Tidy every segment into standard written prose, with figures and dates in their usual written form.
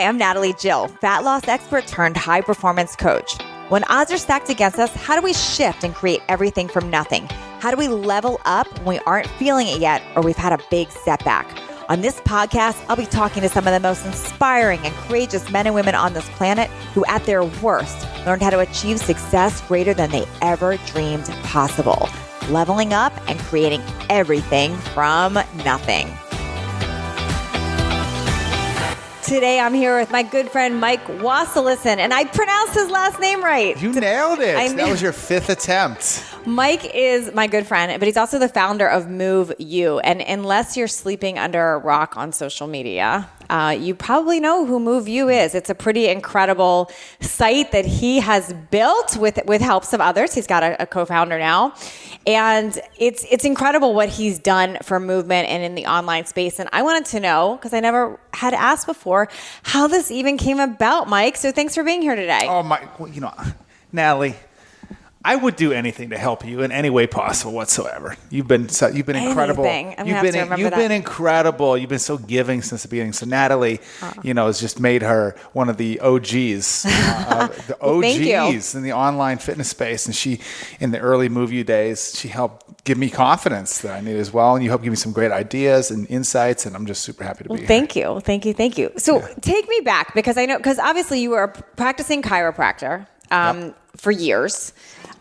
Hi, I'm Natalie Jill, fat loss expert turned high performance coach. When odds are stacked against us, how do we shift and create everything from nothing? How do we level up when we aren't feeling it yet or we've had a big setback? On this podcast, I'll be talking to some of the most inspiring and courageous men and women on this planet who at their worst learned how to achieve success greater than they ever dreamed possible. Leveling up and creating everything from nothing. Today, I'm here with my good friend, Mike Wasilisin, and I pronounced his last name right. You nailed it. That was your fifth attempt. Mike is my good friend, but he's also the founder of MoveU. And unless you're sleeping under a rock on social media, you probably know who MoveU is. It's a pretty incredible site that he has built with helps of others. He's got a co-founder now. And it's incredible what he's done for movement and in the online space. And I wanted to know, because I never had asked before, how this even came about, Mike. So thanks for being here today. Oh, my, Natalie, I would do anything to help you in any way possible whatsoever. You've been incredible. You've been incredible. You've been so giving since the beginning. So Natalie, has just made her one of the OGs, in the online fitness space. And she, in the early MoveU days, she helped give me confidence that I needed as well. And you helped give me some great ideas and insights. And I'm just super happy to be here. Thank you. So take me back, because obviously you were a practicing chiropractor for years.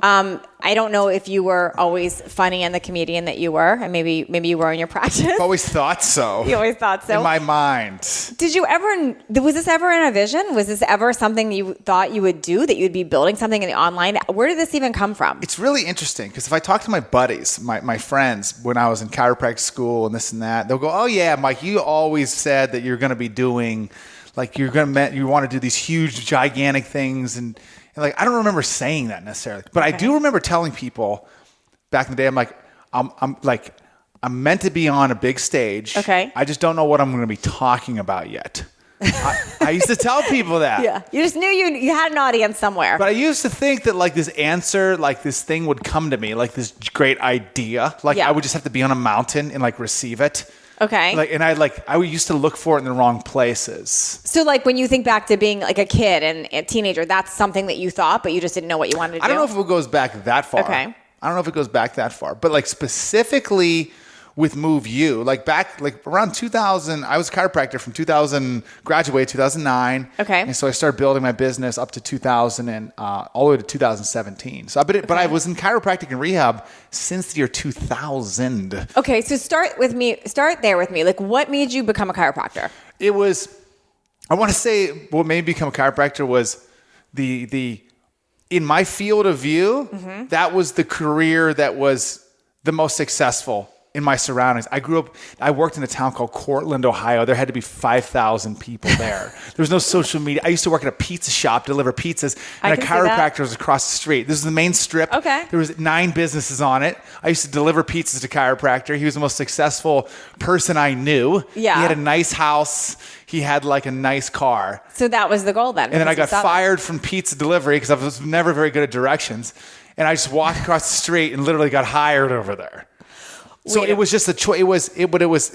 I don't know if you were always funny and the comedian that you were, and maybe you were in your practice. I've always thought so. You always thought so? In my mind. Was this ever in a vision? Was this ever something you thought you would do, that you'd be building something in the online? Where did this even come from? It's really interesting, because if I talk to my buddies, my friends, when I was in chiropractic school and this and that, they'll go, oh yeah, Mike, you always said that you're going to be doing, you want to do these huge, gigantic things. And I don't remember saying that necessarily, but I do remember telling people back in the day, I'm meant to be on a big stage. Okay. I just don't know what I'm going to be talking about yet. I used to tell people that. Yeah. You just knew you had an audience somewhere. But I used to think that this answer, this thing would come to me, this great idea. I would just have to be on a mountain and receive it. Okay. I used to look for it in the wrong places. So when you think back to being a kid and a teenager, that's something that you thought, but you just didn't know what you wanted to do? I don't know if it goes back that far. Okay. I don't know if it goes back that far. But specifically with MoveU, back around 2000, I was a chiropractor from 2000, graduated 2009. Okay. And so I started building my business up to 2000 and all the way to 2017. So but I was in chiropractic and rehab since the year 2000. Okay, so start there with me. What made you become a chiropractor? It was, I want to say what made me become a chiropractor was the in my field of view, that was the career that was the most successful in my surroundings. I worked in a town called Cortland, Ohio. There had to be 5,000 people there. There was no social media. I used to work at a pizza shop, deliver pizzas, and a chiropractor was across the street. This is the main strip. Okay. There was 9 businesses on it. I used to deliver pizzas to chiropractor. He was the most successful person I knew. Yeah. He had a nice house. He had a nice car. So that was the goal then. And then I got fired from pizza delivery because I was never very good at directions. And I just walked across the street and literally got hired over there. So it was just a choice. It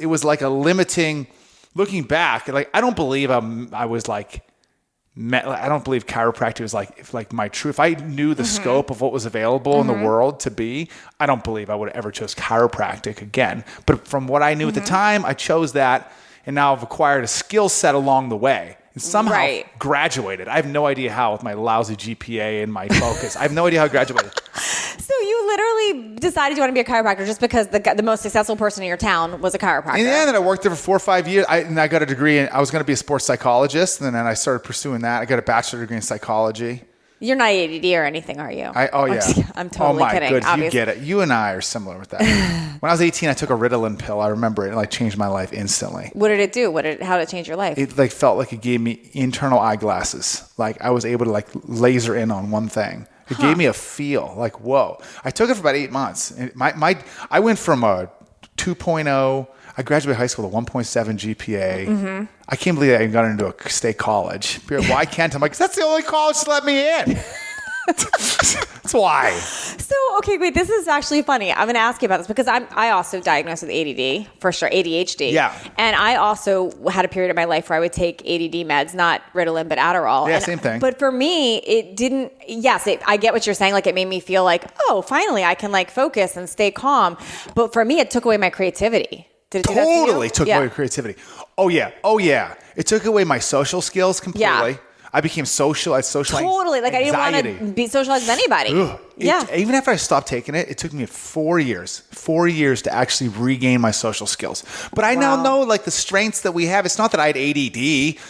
was like a limiting. Looking back, I don't believe I don't believe chiropractic was my true. If I knew the scope of what was available in the world to be, I don't believe I would have ever chose chiropractic again. But from what I knew at the time, I chose that, and now I've acquired a skill set along the way. And somehow graduated. I have no idea how with my lousy GPA and my focus. I have no idea how I graduated. So you literally decided you want to be a chiropractor just because the most successful person in your town was a chiropractor. And then I worked there for 4 or 5 years. I got a degree I was going to be a sports psychologist. And then I started pursuing that. I got a bachelor's degree in psychology. You're not ADD or anything, are you? I'm totally kidding. Oh my good, obviously. You get it. You and I are similar with that. When I was 18, I took a Ritalin pill. I remember it changed my life instantly. What did it do? How did it change your life? It felt like it gave me internal eyeglasses. I was able to laser in on one thing. It gave me a feel whoa. I took it for about 8 months. And I went from a 2.0. I graduated high school with a 1.7 GPA. I can't believe I got into a state college. Why can't I? I'm like, that's the only college that let me in. That's why. So, okay, wait, this is actually funny. I'm going to ask you about this because I also diagnosed with ADD, for sure, ADHD. Yeah. And I also had a period of my life where I would take ADD meds, not Ritalin, but Adderall. Yeah, same thing. But for me, it didn't, I get what you're saying. Like, it made me feel like, oh, finally, I can like focus and stay calm. But for me, it took away my creativity. Did it totally took away creativity. Oh, yeah. It took away my social skills completely. Yeah. I became social. I had social totally. Like anxiety. I didn't want to be socialized with anybody. Even after I stopped taking it, it took me 4 years to actually regain my social skills. But I now know like the strengths that we have. It's not that I had ADD.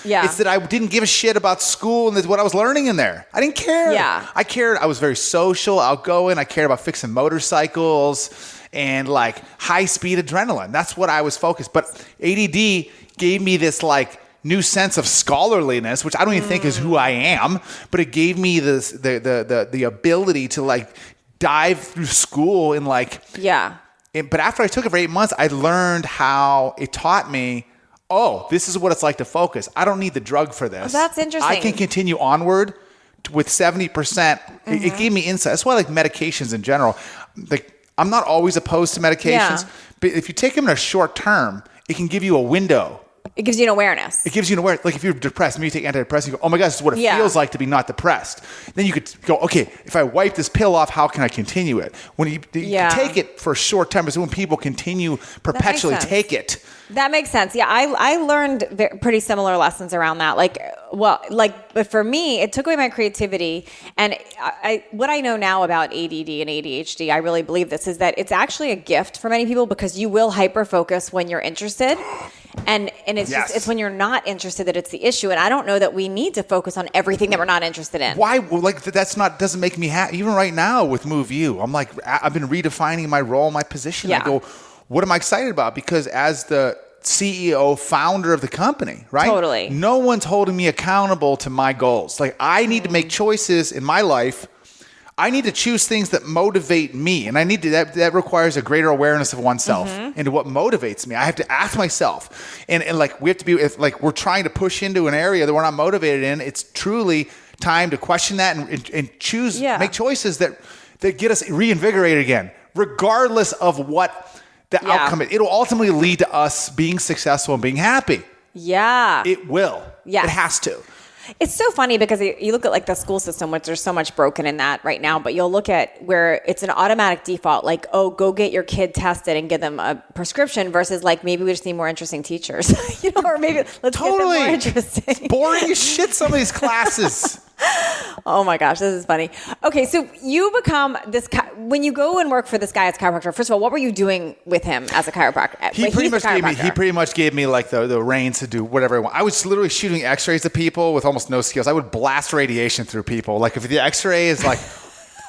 Yeah. It's that I didn't give a shit about school and what I was learning in there. I didn't care. Yeah. I cared. I was very social, outgoing. I cared about fixing motorcycles and like high speed adrenaline. That's what I was focused. But ADD gave me this like new sense of scholarliness, which I don't even think is who I am, but it gave me this the ability to like dive through school and like but after I took it for 8 months, I learned how it taught me, oh, this is what it's like to focus. I don't need the drug for this. Oh, that's interesting. I can continue onward with 70%. It gave me insight. That's why I like medications in general. Like I'm not always opposed to medications, but if you take them in a short term, it can give you a window. It gives you an awareness. It gives you an awareness. Like if you're depressed, maybe you take antidepressants, you go, oh my gosh, this is what it feels like to be not depressed. Then you could go, okay, if I wipe this pill off, how can I continue it? When you take it for a short time, it's when people continue perpetually take it. That makes sense. Yeah, I learned pretty similar lessons around that. But for me, it took away my creativity. And what I know now about ADD and ADHD, I really believe this, is that it's actually a gift for many people because you will hyper-focus when you're interested. And it's just, it's when you're not interested that it's the issue. And I don't know that we need to focus on everything that we're not interested in. Why? Like doesn't make me happy. Even right now with MoveU, I'm like, I've been redefining my role, my position. I go, what am I excited about? Because as the CEO, founder of the company, right? Totally. No one's holding me accountable to my goals. Like I need to make choices in my life. I need to choose things that motivate me. And I need to, that requires a greater awareness of oneself and what motivates me. I have to ask myself. And like we have to be, if like we're trying to push into an area that we're not motivated in, it's truly time to question that and choose, make choices that get us reinvigorated again, regardless of what the outcome is. It'll ultimately lead to us being successful and being happy. Yeah. It will. Yes. It has to. It's so funny because you look at like the school system, which there's so much broken in that right now, but you'll look at where it's an automatic default, like, oh, go get your kid tested and give them a prescription versus like, maybe we just need more interesting teachers, or maybe let's get them more interesting. It's boring as shit, some of these classes. Oh my gosh, this is funny. Okay, so you become this when you go and work for this guy as a chiropractor. First of all, what were you doing with him as a chiropractor? He pretty much gave me like the reins to do whatever I want. I was literally shooting X-rays at people with almost no skills. I would blast radiation through people. Like if the X-ray is like,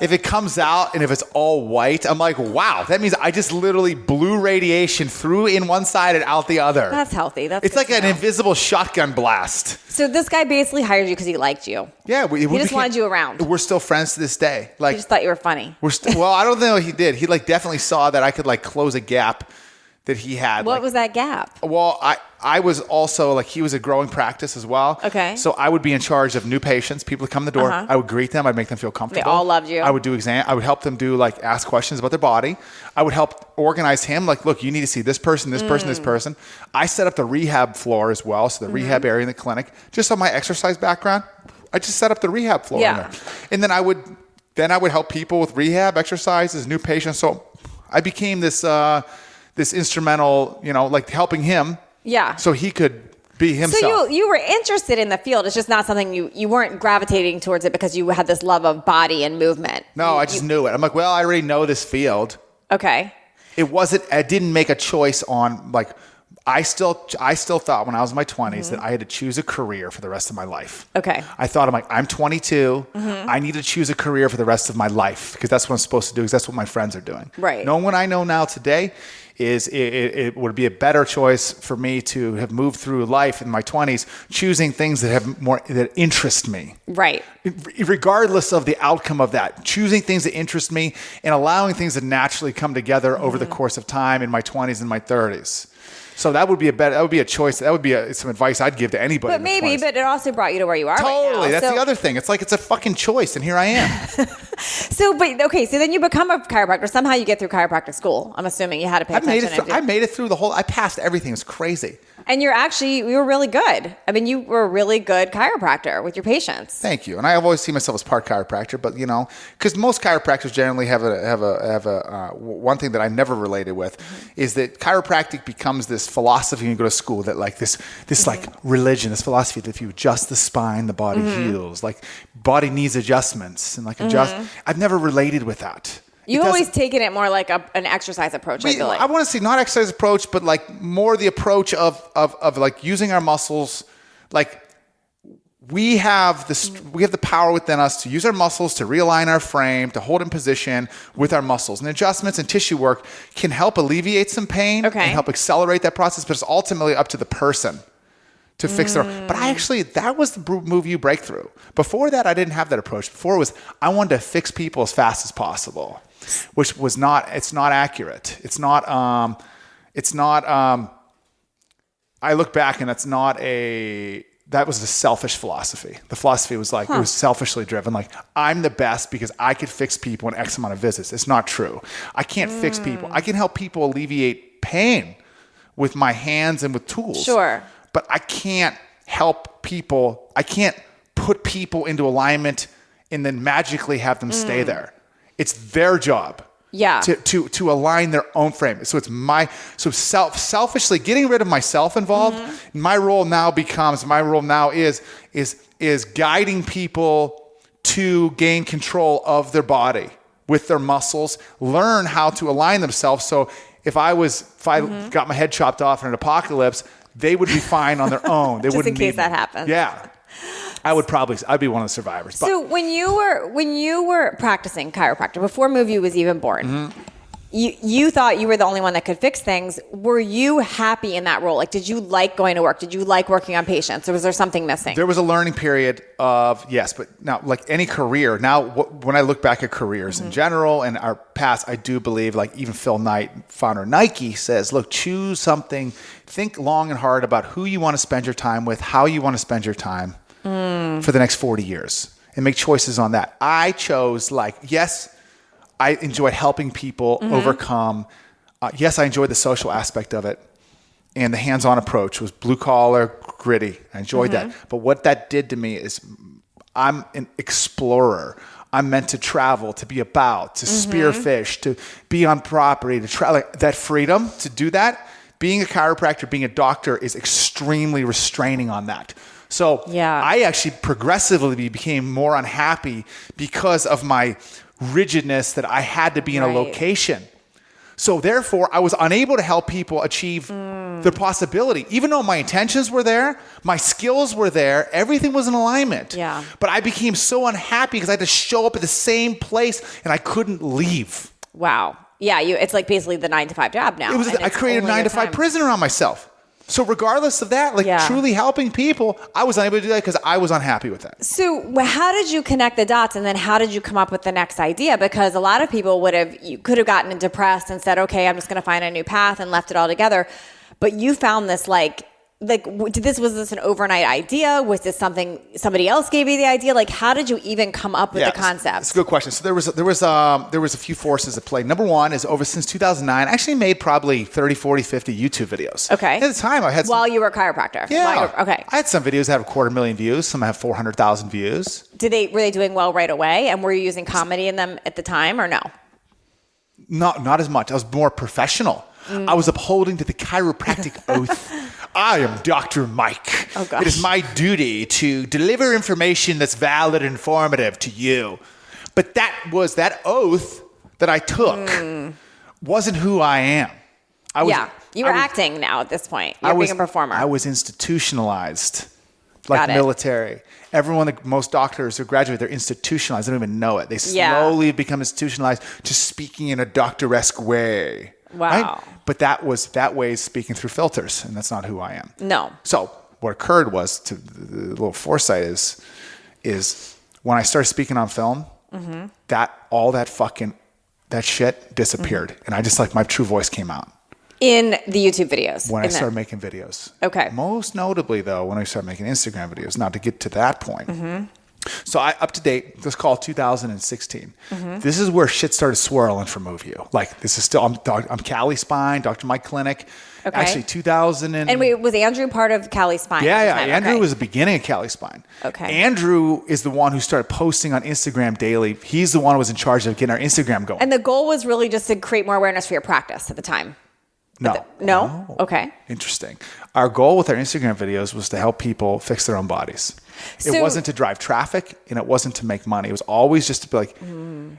if it comes out and if it's all white, I'm like, wow, that means I just literally blew radiation through in one side and out the other. That's healthy. It's like an invisible shotgun blast. So this guy basically hired you because he liked you. Yeah, he just wanted you around. We're still friends to this day. Like he just thought you were funny. Well, I don't know he did. He like definitely saw that I could like close a gap that he had. What was that gap? Well, I was also like, he was a growing practice as well. Okay. So I would be in charge of new patients, people that come to the door. I would greet them. I'd make them feel comfortable. They all loved you. I would do I would help them ask questions about their body. I would help organize him. Like, look, you need to see this person, this person, this person. I set up the rehab floor as well. So the rehab area in the clinic, just on my exercise background, I just set up the rehab floor in there. And then I would help people with rehab exercises, new patients. So I became this instrumental, like helping him. Yeah. So he could be himself. So you were interested in the field. It's just not something you weren't gravitating towards it because you had this love of body and movement. No, I just knew it. I'm like, well, I already know this field. Okay. I didn't make a choice on like, I still thought when I was in my 20s that I had to choose a career for the rest of my life. Okay. I thought, I'm 22. I need to choose a career for the rest of my life because that's what I'm supposed to do because that's what my friends are doing. Right. Knowing what I know now today is it would be a better choice for me to have moved through life in my 20s, choosing things that interest me. Right. Regardless of the outcome of that, choosing things that interest me and allowing things to naturally come together over the course of time in my 20s and my 30s. So that would be a choice. That would be some advice I'd give to anybody. But maybe, but it also brought you to where you are totally. right now. That's the other thing. It's like it's a fucking choice, and here I am. So then you become a chiropractor. Somehow you get through chiropractic school. I'm assuming you had to pay attention. I made it through the whole. I passed everything. It's crazy. And you were really good. I mean, you were a really good chiropractor with your patients. Thank you. And I've always seen myself as part chiropractor, but because most chiropractors generally have a one thing that I never related with is that chiropractic becomes this philosophy when you go to school that like this like religion, this philosophy that if you adjust the spine, the body heals. Like body needs adjustments and like adjust. I've never related with that. You've always taken it more like an exercise approach, I feel like. I want to say not exercise approach, but like more the approach of like using our muscles. Like we have the power within us to use our muscles to realign our frame, to hold in position with our muscles. And adjustments and tissue work can help alleviate some pain and help accelerate that process, but it's ultimately up to the person to fix their own. But that was the MoveU breakthrough. Before that, I didn't have that approach. Before it was, I wanted to fix people as fast as possible. Which was not, it's not accurate. It's not, I look back and that was a selfish philosophy. The philosophy was like, it was selfishly driven. Like, I'm the best because I could fix people in X amount of visits. It's not true. I can't fix people. I can help people alleviate pain with my hands and with tools. Sure. But I can't help people. I can't put people into alignment and then magically have them stay there. It's their job to align their own frame. So it's selfishly getting rid of myself involved. My role now is guiding people to gain control of their body with their muscles, learn how to align themselves. So if I got my head chopped off in an apocalypse, they would be fine on their own. They wouldn't in case that happens. Yeah. I'd be one of the survivors. So when you were practicing chiropractor before MoveU was even born, you thought you were the only one that could fix things. Were you happy in that role? Like, did you like going to work? Did you like working on patients, or was there something missing? There was a learning period of yes, but now like any career. Now when I look back at careers in general and our past, I do believe like even Phil Knight, founder of Nike, says, look, choose something. Think long and hard about who you want to spend your time with, how you want to spend your time. For the next 40 years and make choices on that. I chose yes, I enjoyed helping people overcome. Yes, I enjoyed the social aspect of it. And the hands-on approach was blue collar, gritty. I enjoyed that. But what that did to me is I'm an explorer. I'm meant to travel, to be about, to spearfish, to be on property, to try that freedom to do that. Being a chiropractor, being a doctor is extremely restraining on that. So I actually progressively became more unhappy because of my rigidness that I had to be in a location. So therefore, I was unable to help people achieve their possibility. Even though my intentions were there, my skills were there, everything was in alignment. Yeah. But I became so unhappy because I had to show up at the same place and I couldn't leave. Wow. Yeah, it's like basically the 9-to-5 job now. I created a 9-to-5 prison around myself. So regardless of that, truly helping people, I was unable to do that because I was unhappy with that. So how did you connect the dots, and then how did you come up with the next idea? Because a lot of people could have gotten depressed and said, okay, I'm just going to find a new path and left it all together. But you found this was this an overnight idea? Was this something somebody else gave you the idea? Like, how did you even come up with the concept? It's a good question. So there was a few forces at play. Number one is since 2009, I actually made probably 30, 40, 50 YouTube videos. Okay. At the time, I had while you were a chiropractor. Yeah. Okay. I had some videos that have 250,000 views. Some have 400,000 views. Were they doing well right away? And were you using comedy in them at the time, or no? Not as much. I was more professional. I was upholding to the chiropractic oath. I am Dr. Mike. Oh, gosh. It is my duty to deliver information that's valid and informative to you. But that oath that I took wasn't who I am. You were acting now at this point. You're being a performer. I was institutionalized, like military. Most doctors who graduate, they're institutionalized. They don't even know it. They slowly become institutionalized to speaking in a doctor-esque way. Wow. Right? But that way is speaking through filters, and that's not who I am. No. So what occurred was, the little foresight is when I started speaking on film, that shit disappeared. And I just my true voice came out. In the YouTube videos? When I started making videos. Okay. Most notably, though, when I started making Instagram videos, not to get to that point. So up to date, let's call it 2016. This is where shit started swirling for MoveU. Like, this is still, I'm Cali Spine, Dr. Mike Clinic. Okay. Actually, 2000 and wait, was Andrew part of Cali Spine? Yeah. Andrew was the beginning of Cali Spine. Okay. Andrew is the one who started posting on Instagram daily. He's the one who was in charge of getting our Instagram going. And the goal was really just to create more awareness for your practice at the time? No? Okay. Interesting. Our goal with our Instagram videos was to help people fix their own bodies. It wasn't to drive traffic, and it wasn't to make money. It was always just to be like,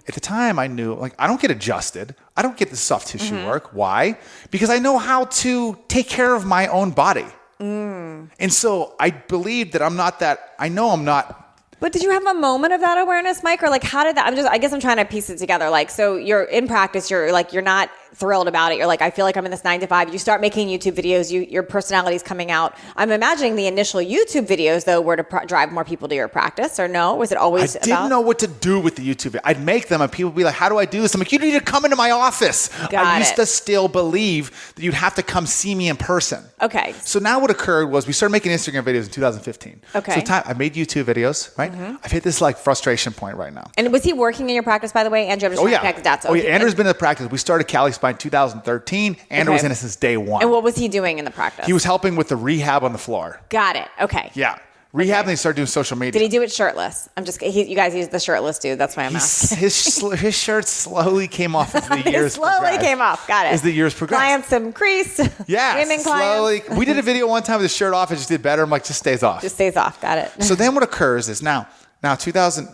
at the time I knew, like, I don't get adjusted. I don't get the soft tissue work. Why? Because I know how to take care of my own body. And so I believe that I know I'm not. But did you have a moment of that awareness, Mike? Or like, how did that, I guess I'm trying to piece it together. Like, so you're in practice, you're not thrilled about it. You're like, I feel like I'm in this 9 to 5. You start making YouTube videos, your personality's coming out. I'm imagining the initial YouTube videos, though, were to drive more people to your practice, or no? Was it always I didn't know what to do with the YouTube video. I'd make them and people would be like, how do I do this? I'm like, you need to come into my office. I used to still believe that you'd have to come see me in person. Okay. So now what occurred was we started making Instagram videos in 2015. Okay. So I made YouTube videos, right? I've hit this like frustration point right now. And was he working in your practice, by the way? Andrew, I'm just trying to connect the dots. Andrew's been in the practice. We started Cali Spine 2013. Andrew was in it since day one. And what was he doing in the practice? He was helping with the rehab on the floor. Got it. Okay. Yeah. Rehab, and they started doing social media. Did he do it shirtless? You guys use the shirtless dude. That's why I'm asking. His shirt slowly came off as the years progressed. Came off. Got it. As the years progressed. Clients increased. Yeah. Women slowly. clients. We did a video one time with his shirt off. It just did better. I'm like, just stays off. Just stays off. Got it. So then what occurs is now 2000,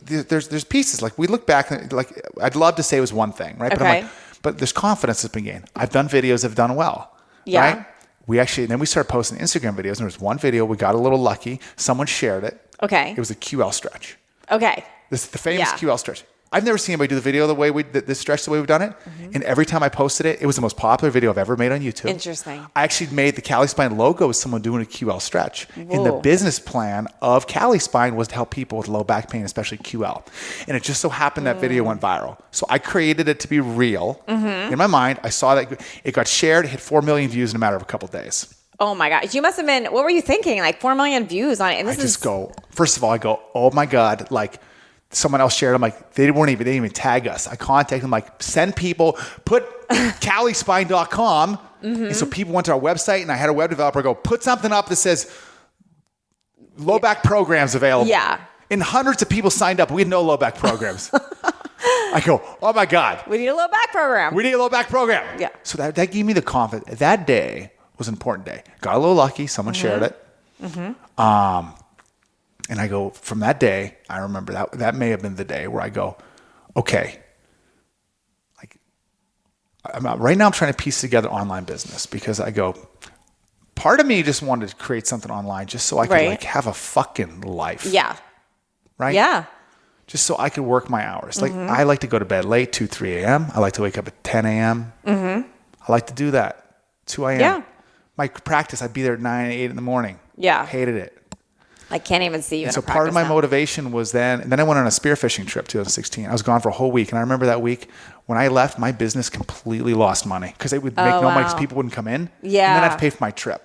there's pieces. Like, we look back, and like, I'd love to say it was one thing, right? Okay. But there's confidence that's been gained. I've done videos that have done well. Yeah. Right? Then we started posting Instagram videos, and there was one video, we got a little lucky. Someone shared it. Okay. It was a QL stretch. Okay. The famous QL stretch. I've never seen anybody do the video this stretch the way we've done it. And every time I posted it, it was the most popular video I've ever made on YouTube. Interesting. I actually made the Cali Spine logo with someone doing a QL stretch. And the business plan of Cali Spine was to help people with low back pain, especially QL. And it just so happened that video went viral. So I created it to be real. In my mind, I saw that it got shared, it hit 4 million views in a matter of a couple of days. Oh my God. You must have been, what were you thinking? Like 4 million views on it. And First of all, I go, oh my God, like, someone else shared. I'm like, they didn't even tag us. I contacted them, like, send people, put calispine.com. And so people went to our website, and I had a web developer go, put something up that says low back programs available. Yeah. And hundreds of people signed up. We had no low back programs. I go, oh my God. We need a low back program. We need a low back program. Yeah. So that gave me the confidence. That day was an important day. Got a little lucky. Someone shared it. And I go, from that day, I remember that may have been the day where I go, okay, like, right now I'm trying to piece together online business, because I go, part of me just wanted to create something online just so I could like have a fucking life. Yeah. Right? Yeah. Just so I could work my hours. Like, I like to go to bed late, 2, 3 a.m. I like to wake up at 10 a.m. I like to do that. 2 a.m. Yeah. My practice, I'd be there at 9, 8 in the morning. Yeah. Hated it. I can't even see you. And so part of my motivation was and then I went on a spearfishing trip 2016. I was gone for a whole week. And I remember that week when I left, my business completely lost money because it would make no money because people wouldn't come in. Yeah. And then I have to pay for my trip.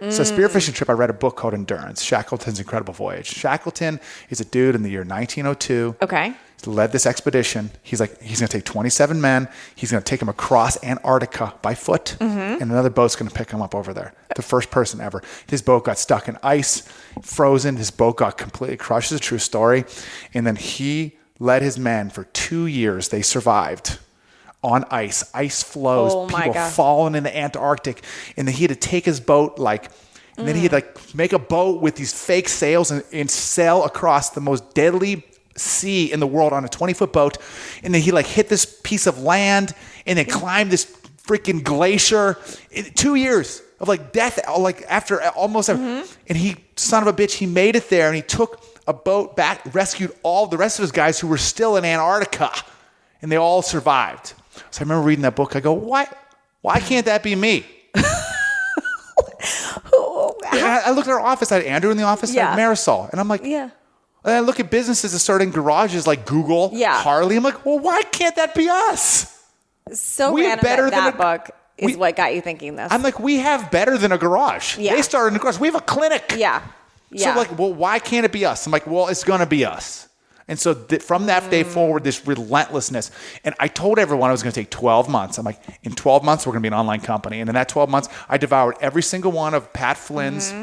So spearfishing trip, I read a book called Endurance, Shackleton's Incredible Voyage. Shackleton is a dude in the year 1902. Okay. He led this expedition. He's going to take 27 men. He's going to take them across Antarctica by foot, and another boat's going to pick him up over there. The first person ever. His boat got stuck in ice, frozen. His boat got completely crushed. It's a true story. And then he led his men for 2 years. They survived on ice. Ice floes. People falling in the Antarctic. And then he had to take his boat and then he had make a boat with these fake sails and sail across the most deadly sea in the world on a 20-foot boat. And then he hit this piece of land and then climbed this freaking glacier. 2 years of death, after almost, and he, son of a bitch, he made it there, and he took a boat back, rescued all the rest of his guys who were still in Antarctica, and they all survived. So I remember reading that book. I go, why can't that be me? I looked at our office. I had Andrew in the office. I had Marisol. And I'm like, and I look at businesses that start in garages like Google, Harley. I'm like, well, why can't that be us? So we random better that book. is what got you thinking this. I'm like, we have better than a garage. Yeah. They started in a garage. We have a clinic. Yeah. So like, well, why can't it be us? I'm like, well, it's going to be us. And so from that day forward, this relentlessness. And I told everyone I was going to take 12 months. I'm like, in 12 months, we're going to be an online company. And in that 12 months, I devoured every single one of Pat Flynn's,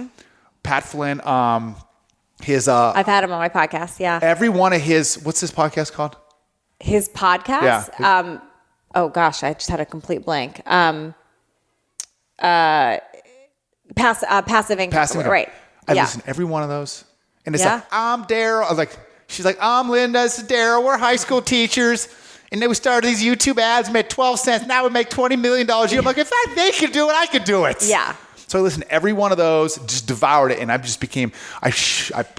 his, I've had him on my podcast. Yeah. every one of his, what's his podcast called? His podcast? Yeah. Oh gosh, I just had a complete blank. Passive income. Passive income. Right. I listen to every one of those. And it's Yeah. like, I'm Daryl. I was like, she's like, I'm Linda. This is Daryl. We're high school teachers. And then we started these YouTube ads, made 12 cents. Now we make $20 million a year. I'm like, if they could do it, I could do it. Yeah. So I listened to every one of those, just devoured it. And I just became, I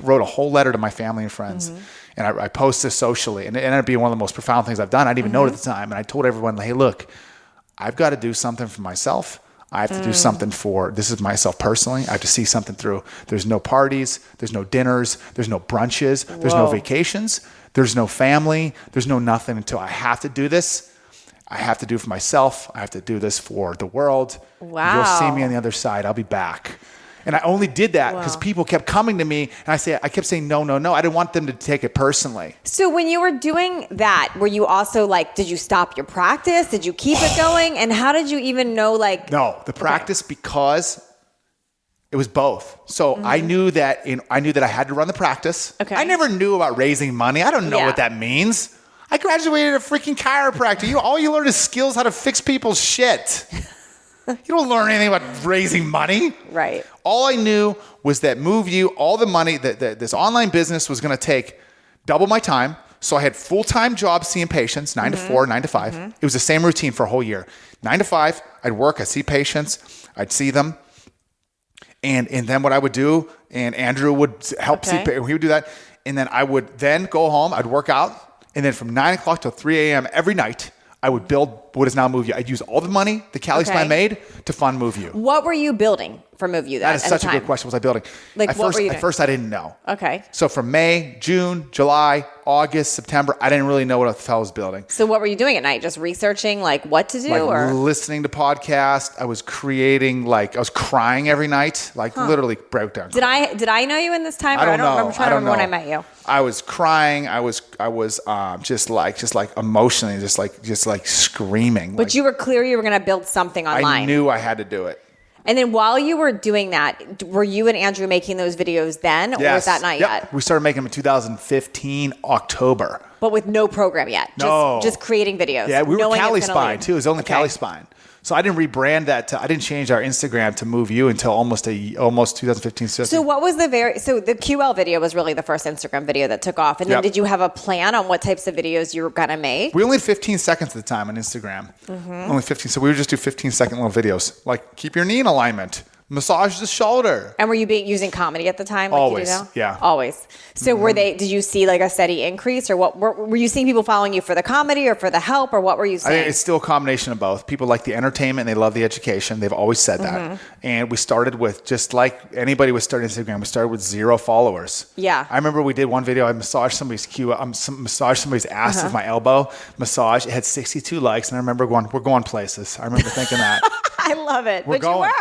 wrote a whole letter to my family and friends. And I posted socially. And it ended up being one of the most profound things I've done. I didn't even know it at the time. And I told everyone, hey, look, I've got to do something for myself. I have to do something this is myself personally. I have to see something through. There's no parties. There's no dinners. There's no brunches. There's no vacations. There's no family. There's no nothing until I have to do this. I have to do it for myself. I have to do this for the world. Wow. You'll see me on the other side. I'll be back. And I only did that because people kept coming to me and I kept saying, no. I didn't want them to take it personally. So when you were doing that, were you also like, did you stop your practice? Did you keep it going? And how did you even know No, the practice because it was both. So I knew that I had to run the practice. Okay. I never knew about raising money. I don't know what that means. I graduated a freaking chiropractor. All you learn is skills how to fix people's shit. You don't learn anything about raising money. Right. All I knew was that MoveU, all the money, that this online business was going to take double my time. So I had full-time jobs seeing patients, 9 to 4, 9 to 5. It was the same routine for a whole year. 9 to 5, I'd work, I'd see patients, I'd see them. And then what I would do, and Andrew would help see, he would do that. And then I would then go home, I'd work out. And then from 9 o'clock till 3 a.m. every night, I would build what is now MoveU. I'd use all the money the Cali Spine made to fund MoveU. What were you building for MoveU? That is such a good question. What was I building? Like, what were you doing? At first, I didn't know. Okay. So from May, June, July, August, September, I didn't really know what the hell I was building. So what were you doing at night? Just researching like what to do, or listening to podcasts. I was creating, I was crying every night, literally broke down. Did I know you in this time? I don't know. I'm trying to remember when I met you. I was crying. I was just emotionally, just screaming. But you were clear you were going to build something online. I knew I had to do it. And then while you were doing that, were you and Andrew making those videos then, or was that not yet? We started making them in 2015 October. But with no program yet. No. Just creating videos. Yeah, we were Cali Spine lead. too. It was only Cali Spine. So I didn't rebrand that. I didn't change our Instagram to MoveU until almost 2015. So what was the QL video was really the first Instagram video that took off. And then did you have a plan on what types of videos you were going to make? We only had 15 seconds at the time on Instagram. Only 15. So we would just do 15-second little videos. Like keep your knee in alignment. Massage the shoulder. And were you using comedy at the time? Always, yeah. Always. So did you see a steady increase, or what? Were you seeing people following you for the comedy or for the help, or what were you seeing? I think it's still a combination of both. People like the entertainment and they love the education. They've always said that. And we started with, just like anybody was starting Instagram, we started with 0 followers. Yeah. I remember we did one video, I massaged somebody's massaged somebody's ass with my elbow. Massage. It had 62 likes. And I remember going, we're going places. I remember thinking that. I love it. We were going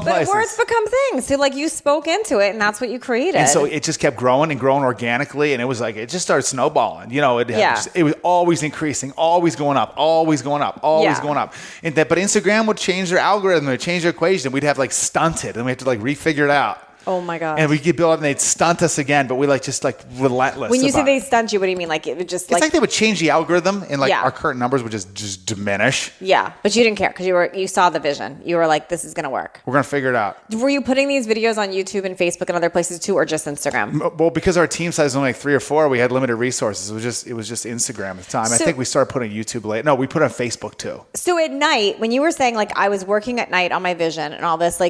places. But words become things. So you spoke into it, and that's what you created. And so it just kept growing and growing organically, and it was it just started snowballing. It was always increasing, always going up, always going up, always going up. But Instagram would change their algorithm, they'd change their equation. We'd have stunted, and we had to refigure it out. Oh my God. And we get built up and they'd stunt us again, but we just relentless. When you say they stunt you, what do you mean? It would just it's like they would change the algorithm and our current numbers would just diminish. Yeah. But you didn't care because you saw the vision. You were like, this is going to work. We're going to figure it out. Were you putting these videos on YouTube and Facebook and other places too, or just Instagram? Well, because our team size was only 3 or 4, we had limited resources. It was just Instagram at the time. I think we started putting YouTube late. No, we put it on Facebook too. So at night, when you were saying I was working at night on my vision and all this,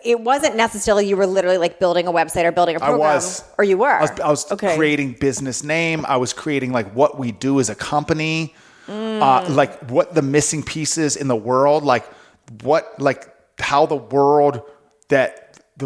it wasn't necessarily you were literally building a website or building a program. I was. Or you were. I was creating business name. I was creating what we do as a company. What the missing pieces in the world, how the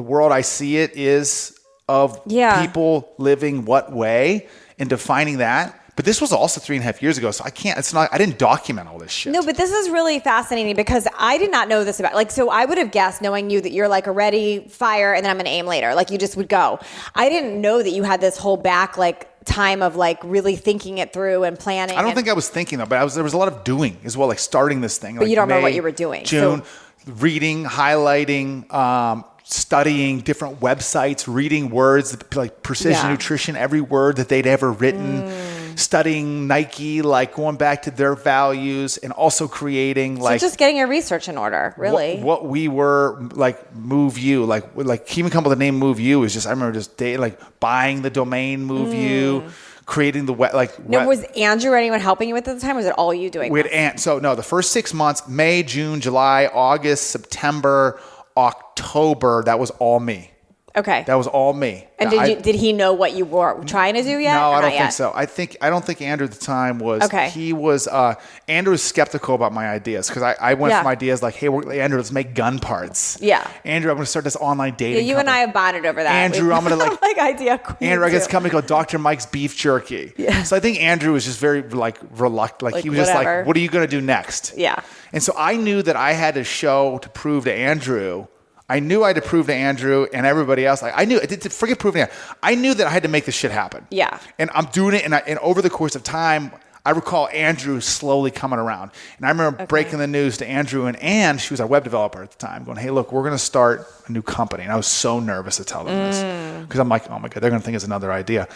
world I see it is of people living what way and defining that. But this was also 3.5 years ago, so I didn't document all this shit. No, but this is really fascinating because I did not know this about, like, so I would have guessed, knowing you, that you're like a ready, fire, and then I'm going to aim later. Like, you just would go. I didn't know that you had this whole back, like, time of like really thinking it through and planning. I don't think I was thinking though, but there was a lot of doing as well, like starting this thing. But like you don't remember what you were doing. June, reading, highlighting, studying different websites, reading words like Precision Nutrition, every word that they'd ever written, studying Nike, like going back to their values, and also creating like just getting your research in order, really. What we were like MoveU, like even come up with the name MoveU is just, I remember just like buying the domain MoveU, creating the was Andrew or anyone helping you with it at the time? Or was it all you doing? The first 6 months, May, June, July, August, September, October, that was all me. Okay. That was all me. And did he know what you were trying to do yet? No, I don't think so. I don't think Andrew at the time was. Okay. He was. Andrew was skeptical about my ideas because I went from ideas like, hey, Andrew, let's make gun parts. Yeah. Andrew, I'm going to start this online dating. You company. And I have bonded over that. Andrew, I'm going to like idea. Andrew, I guess a company called Dr. Mike's Beef Jerky. Yeah. So I think Andrew was just very like reluctant. Like he was just like, what are you going to do next? Yeah. And so I knew that I had to prove to Andrew. I knew I had to prove to Andrew and everybody else. Like I knew, forget proving it. I knew that I had to make this shit happen. Yeah. And I'm doing it. And over the course of time, I recall Andrew slowly coming around. And I remember breaking the news to Andrew and Ann, she was our web developer at the time, going, hey, look, we're going to start a new company. And I was so nervous to tell them this because I'm like, oh my God, they're going to think it's another idea.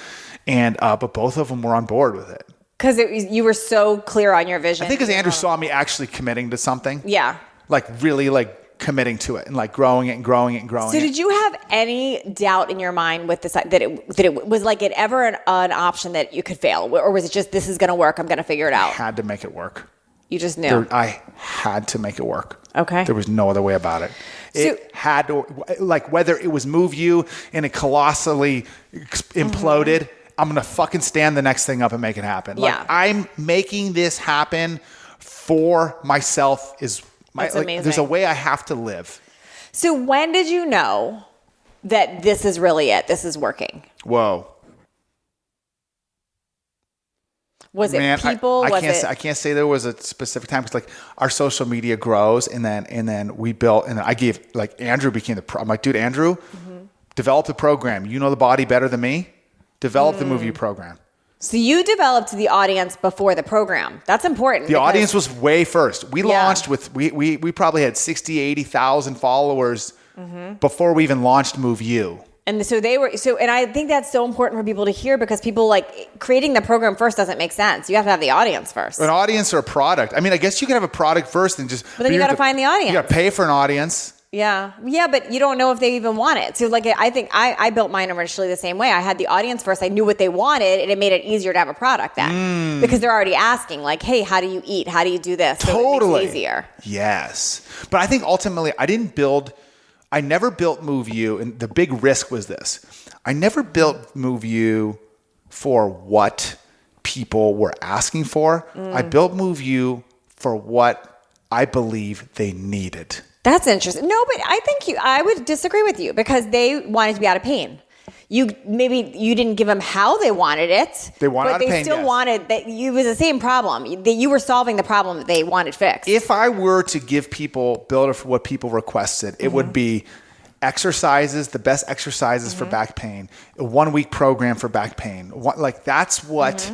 And, but both of them were on board with it. Because you were so clear on your vision. I think because Andrew saw me actually committing to something. Yeah. Like really like committing to it and like growing it and growing it and growing it. So did you have any doubt in your mind with this, that it was like ever an option that you could fail? Or was it just, this is going to work, I'm going to figure it out? I had to make it work. You just knew? I had to make it work. Okay. There was no other way about it. It had to, like whether it was MoveU and it colossally imploded, I'm going to fucking stand the next thing up and make it happen. Yeah. Like I'm making this happen for myself That's amazing. There's a way I have to live. So when did you know that this is really it? This is working? Whoa. Was it people? I can't say there was a specific time because like our social media grows and then we built and then I gave like Andrew became I'm like, dude, Andrew, develop the program. You know the body better than me. Develop the MoveU program. So you developed the audience before the program. That's important. The audience was way first. We launched with, we probably had 60, 80,000 followers before we even launched MoveU. And so and I think that's so important for people to hear because people like creating the program first doesn't make sense. You have to have the audience first. An audience or a product. I mean, I guess you can have a product first and just. But then you got to find the audience. You got to pay for an audience. Yeah, but you don't know if they even want it. So like, I think I built mine originally the same way. I had the audience first. I knew what they wanted, and it made it easier to have a product then because they're already asking like, "Hey, how do you eat? How do you do this?" So totally. It makes it easier. Yes, but I think ultimately, I never built MoveU, and the big risk was this: I never built MoveU for what people were asking for. I built MoveU for what I believe they needed. That's interesting. No, but I would disagree with you because they wanted to be out of pain. Maybe you didn't give them how they wanted it. They wanted out of pain, but they still wanted that. It was the same problem. You were solving the problem that they wanted fixed. If I were to give people build for what people requested, it would be exercises, the best exercises for back pain, a 1-week program for back pain. That's what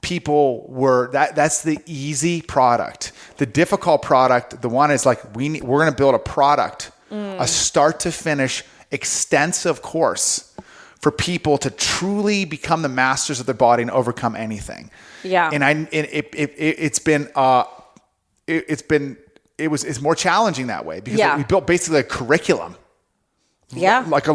people were. That's the easy product. The difficult product, the one is like we're going to build a product, a start to finish extensive course for people to truly become the masters of their body and overcome anything. Yeah. And it's more challenging that way because we built basically a curriculum. Yeah. Like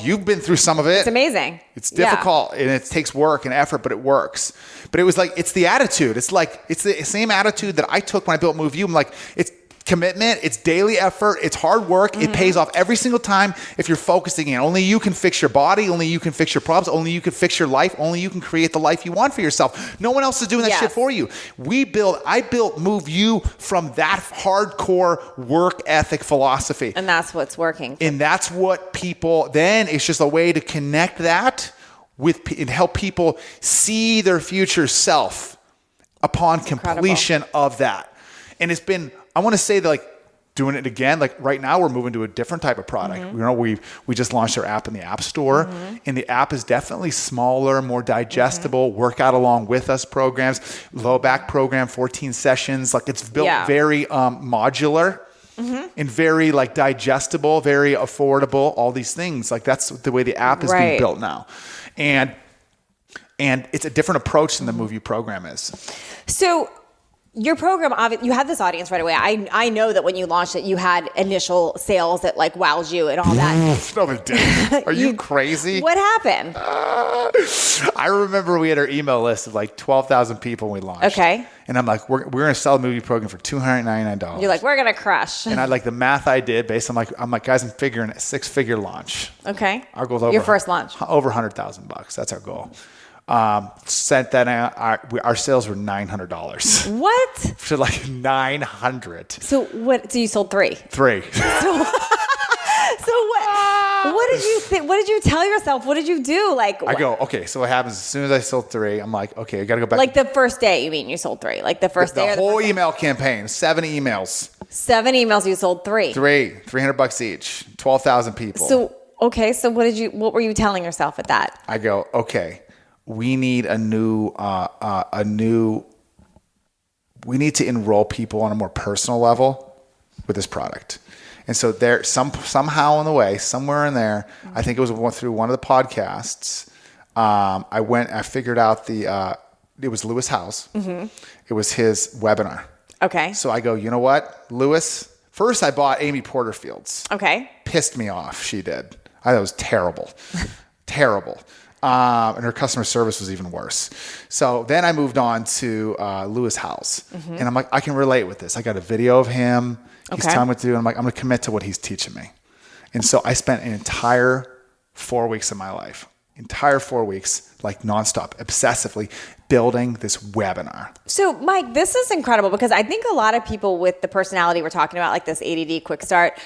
you've been through some of it. It's amazing. It's difficult and it takes work and effort, but it works. But it was like, it's the attitude. It's the same attitude that I took when I built MoveU. I'm like, it's commitment, it's daily effort, it's hard work. It pays off every single time if you're focusing in. Only you can fix your body. Only you can fix your problems. Only you can fix your life. Only you can create the life you want for yourself. No one else is doing that shit for you. I built MoveU from that hardcore work ethic philosophy. And that's what's working. And that's what then it's just a way to connect that and help people see their future self upon completion of that. And it's been, I want to say that like doing it again, like right now we're moving to a different type of product. You know, we just launched our app in the App Store, and the app is definitely smaller, more digestible, workout along with us programs, low back program, 14 sessions. Like it's built very modular and very like digestible, very affordable, all these things. Like that's the way the app is being built now. And it's a different approach than the MoveU program is. So your program, you had this audience right away. I know that when you launched it, you had initial sales that like wowed you and all that. No, it didn't. Are you crazy? What happened? I remember we had our email list of like 12,000 people when we launched. Okay. And I'm like, we're going to sell a MoveU program for $299. You're like, we're going to crush. And I like the math I did based on I'm like, guys, I'm figuring a 6-figure launch. Okay. Our goal's over your first launch. Over $100,000. That's our goal. Sent that out, our sales were $900. What? To like $900. So what? So you sold 3? 3. So what did you think? What did you tell yourself? What did you do? Like I go, okay. So what happens as soon as I sold 3? I'm like, okay, I got to go back. Like the first day, you mean you sold 3? Like the first day? The whole email campaign, 7 emails. 7 emails. You sold 3. $300 each. 12,000 people. So okay. So what were you telling yourself at that? I go, okay. We need we need to enroll people on a more personal level with this product. And so there, somehow in the way, somewhere in there, I think it was through one of the podcasts. I figured out it was Lewis House. It was his webinar. Okay. So I go, you know what, Lewis? First, I bought Amy Porterfield's. Okay. Pissed me off. She did. I thought it was terrible. Terrible. And her customer service was even worse. So then I moved on to Lewis House. And I'm like, I can relate with this. I got a video of him. He's telling me what to do. And I'm like, I'm going to commit to what he's teaching me. And so I spent an entire 4 weeks of my life, like nonstop, obsessively building this webinar. So Mike, this is incredible because I think a lot of people with the personality we're talking about, like this ADD quick start,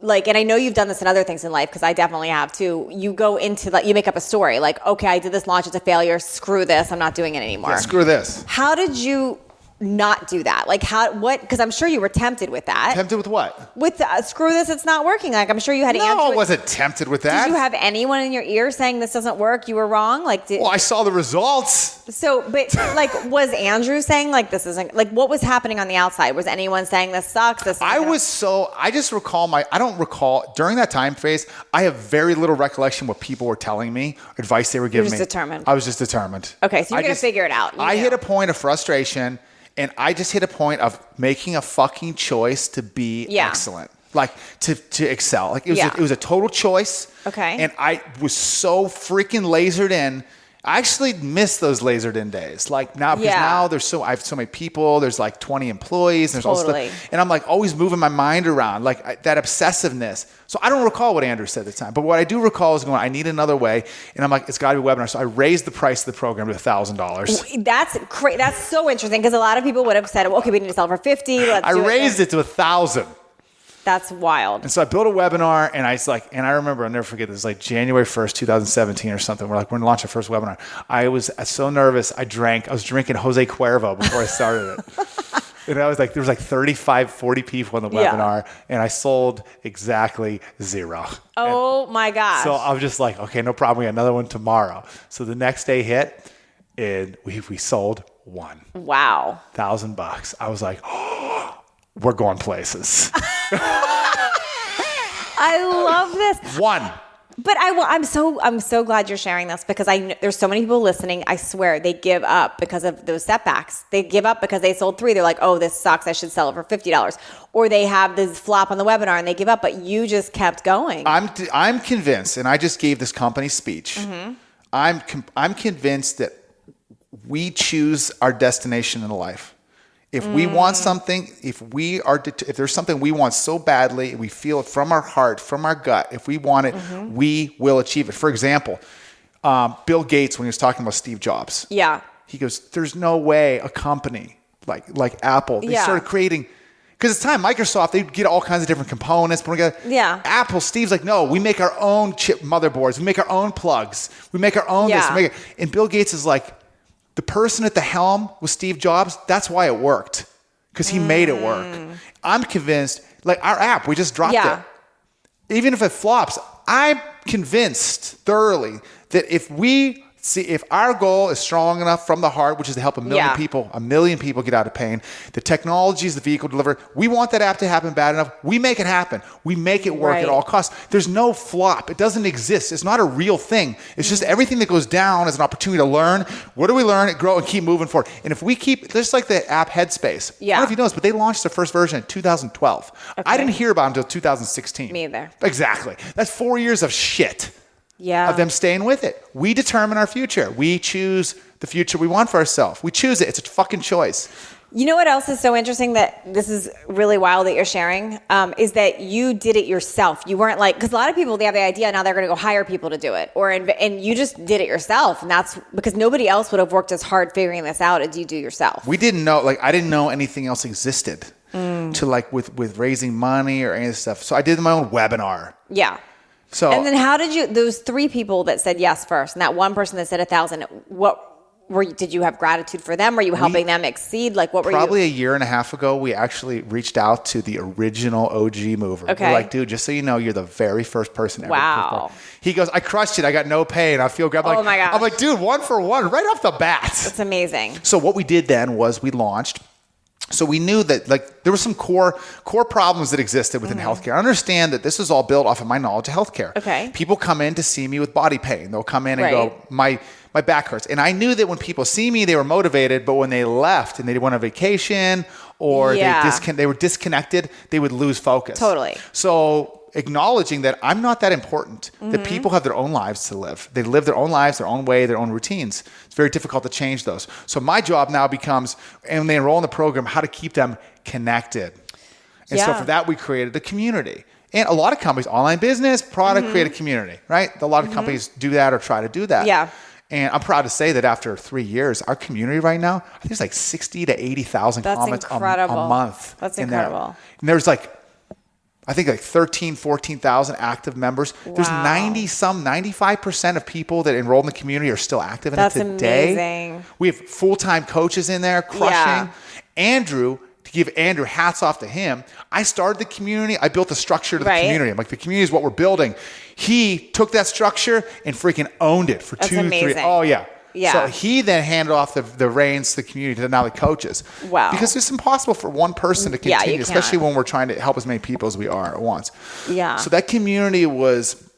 like, and I know you've done this in other things in life because I definitely have too. You go into you make up a story like, okay, I did this launch, it's a failure. Screw this, I'm not doing it anymore. Yeah, screw this. How did you not do that? Like what? Because I'm sure you were tempted with that. Tempted with what? With screw this, it's not working. Like I'm sure you had. No, I wasn't tempted with that. Did you have anyone in your ear saying this doesn't work? You were wrong. Well, I saw the results. So, but like, was Andrew saying like this isn't like what was happening on the outside? Was anyone saying this sucks? I just recall I don't recall during that time phase. I have very little recollection what people were telling me, advice they were giving me. Determined. I was just determined. Okay, so you're gonna figure it out. I hit a point of frustration. And I just hit a point of making a fucking choice to be excellent, like to excel. Like it was a total choice. Okay. And I was so freaking lasered in. I actually miss those lasered in days. Like now, because now I have so many people. There's like 20 employees. And there's all stuff, and I'm like always moving my mind around, like that obsessiveness. So I don't recall what Andrew said at the time, but what I do recall is going, I need another way, and I'm like, it's got to be a webinar. So I raised the price of the program to $1,000. That's so interesting because a lot of people would have said, well, okay, we need to sell it for 50. I raised it to 1,000. That's wild. And so I built a webinar, and I remember, I'll never forget this, like January 1st, 2017 or something. We're going to launch our first webinar. I was so nervous. I was drinking Jose Cuervo before I started it. And I was like, there was like 35, 40 people in the webinar, and I sold exactly 0. Oh my gosh. So I was just like, okay, no problem. We got another one tomorrow. So the next day hit, and we sold 1. Wow. $1,000. I was like, oh, we're going places. I love this. 1. But I'm so glad you're sharing this because there's so many people listening. I swear they give up because of those setbacks. They give up because they sold 3. They're like, oh, this sucks. I should sell it for $50. Or they have this flop on the webinar and they give up. But you just kept going. I'm convinced, and I just gave this company speech. I'm convinced that we choose our destination in life. If we want something, if there's something we want so badly, we feel it from our heart, from our gut, if we want it, we will achieve it. For example, Bill Gates, when he was talking about Steve Jobs, he goes, there's no way a company like Apple, they started creating Because it's time. Microsoft, they get all kinds of different components. Yeah. Apple, Steve's like, no, we make our own chip motherboards. We make our own plugs. We make our own this. And Bill Gates is like, the person at the helm with Steve Jobs, that's why it worked. Because he made it work. I'm convinced, like our app, we just dropped it. Even if it flops, I'm convinced thoroughly that if our goal is strong enough from the heart, which is to help a million people get out of pain, the technology is the vehicle to deliver. We want that app to happen bad enough. We make it happen. We make it work at all costs. There's no flop. It doesn't exist. It's not a real thing. It's just everything that goes down is an opportunity to learn. What do we learn? Grow and keep moving forward. And if we keep, just like the app Headspace. I don't know if you know this, but they launched their first version in 2012. Okay. I didn't hear about it until 2016. Me either. Exactly. That's 4 years of shit. Of them staying with it. We determine our future. We choose the future we want for ourselves. We choose it. It's a fucking choice. You know what else is so interesting that this is really wild that you're sharing is that you did it yourself. You weren't like, because a lot of people, they have the idea, now they're going to go hire people to do it. And you just did it yourself. And that's because nobody else would have worked as hard figuring this out as you do yourself. We didn't know, I didn't know anything else existed to with raising money or any of this stuff. So I did my own webinar. Yeah. So, and then how did those 3 people that said yes first, and that one person that said 1,000, did you have gratitude for them? Were you helping them exceed? What were you? Probably a year and a half ago, we actually reached out to the original OG mover. Okay. We're like, dude, just so you know, you're the very first person ever. Wow. He goes, I crushed it. I got no pain. I feel good. Oh my gosh. I'm like, dude, 1 for 1 right off the bat. That's amazing. So what we did then was we launched. So we knew that there were some core problems that existed within healthcare. I understand that this is all built off of my knowledge of healthcare. Okay. People come in to see me with body pain. They'll come in and go, my back hurts. And I knew that when people see me, they were motivated, but when they left and they went on vacation or they were disconnected, they would lose focus. Totally. So acknowledging that I'm not that important, that people have their own lives to live. They live their own lives, their own way, their own routines. It's very difficult to change those. So my job now becomes, and when they enroll in the program, how to keep them connected. And so for that, we created a community. And a lot of companies, online business, product, create a community, right? A lot of companies do that or try to do that. Yeah. And I'm proud to say that after 3 years, our community right now, I think it's 60 to 80,000 comments a month. That's incredible. And there's I think 13, 14,000 active members. Wow. There's 95% of people that enrolled in the community are still active in it today. That's amazing. We have full-time coaches in there crushing. Andrew, to give Andrew hats off to him, I started the community. I built the structure to the community. I'm like, the community is what we're building. He took that structure and freaking owned it for 2, 3. Oh, yeah. Yeah. So he then handed off the reins to the community to now the coaches. Wow. Because it's impossible for one person to continue, especially when we're trying to help as many people as we are at once. Yeah. So that community was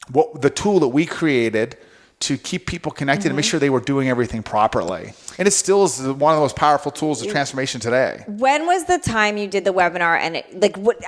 the tool that we created to keep people connected and make sure they were doing everything properly. And it still is one of the most powerful tools of transformation today. When was the time you did the webinar? And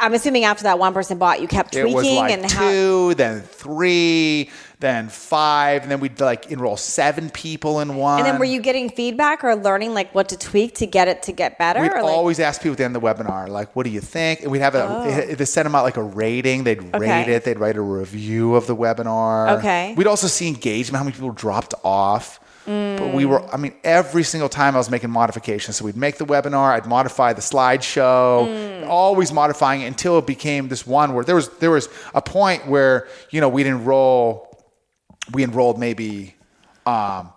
I'm assuming after that one person bought, you kept tweaking. It was 2, then 3, then 5, and then we'd enroll 7 people in one. And then were you getting feedback or learning what to tweak to get it to get better? We'd always ask people at the end of the webinar, what do you think? And we'd have they send them out a rating. They'd rate it. They'd write a review of the webinar. Okay. We'd also see engagement, how many people dropped off. But every single time I was making modifications. So we'd make the webinar, I'd modify the slideshow, always modifying it until it became this one where there was a point where, we enrolled maybe our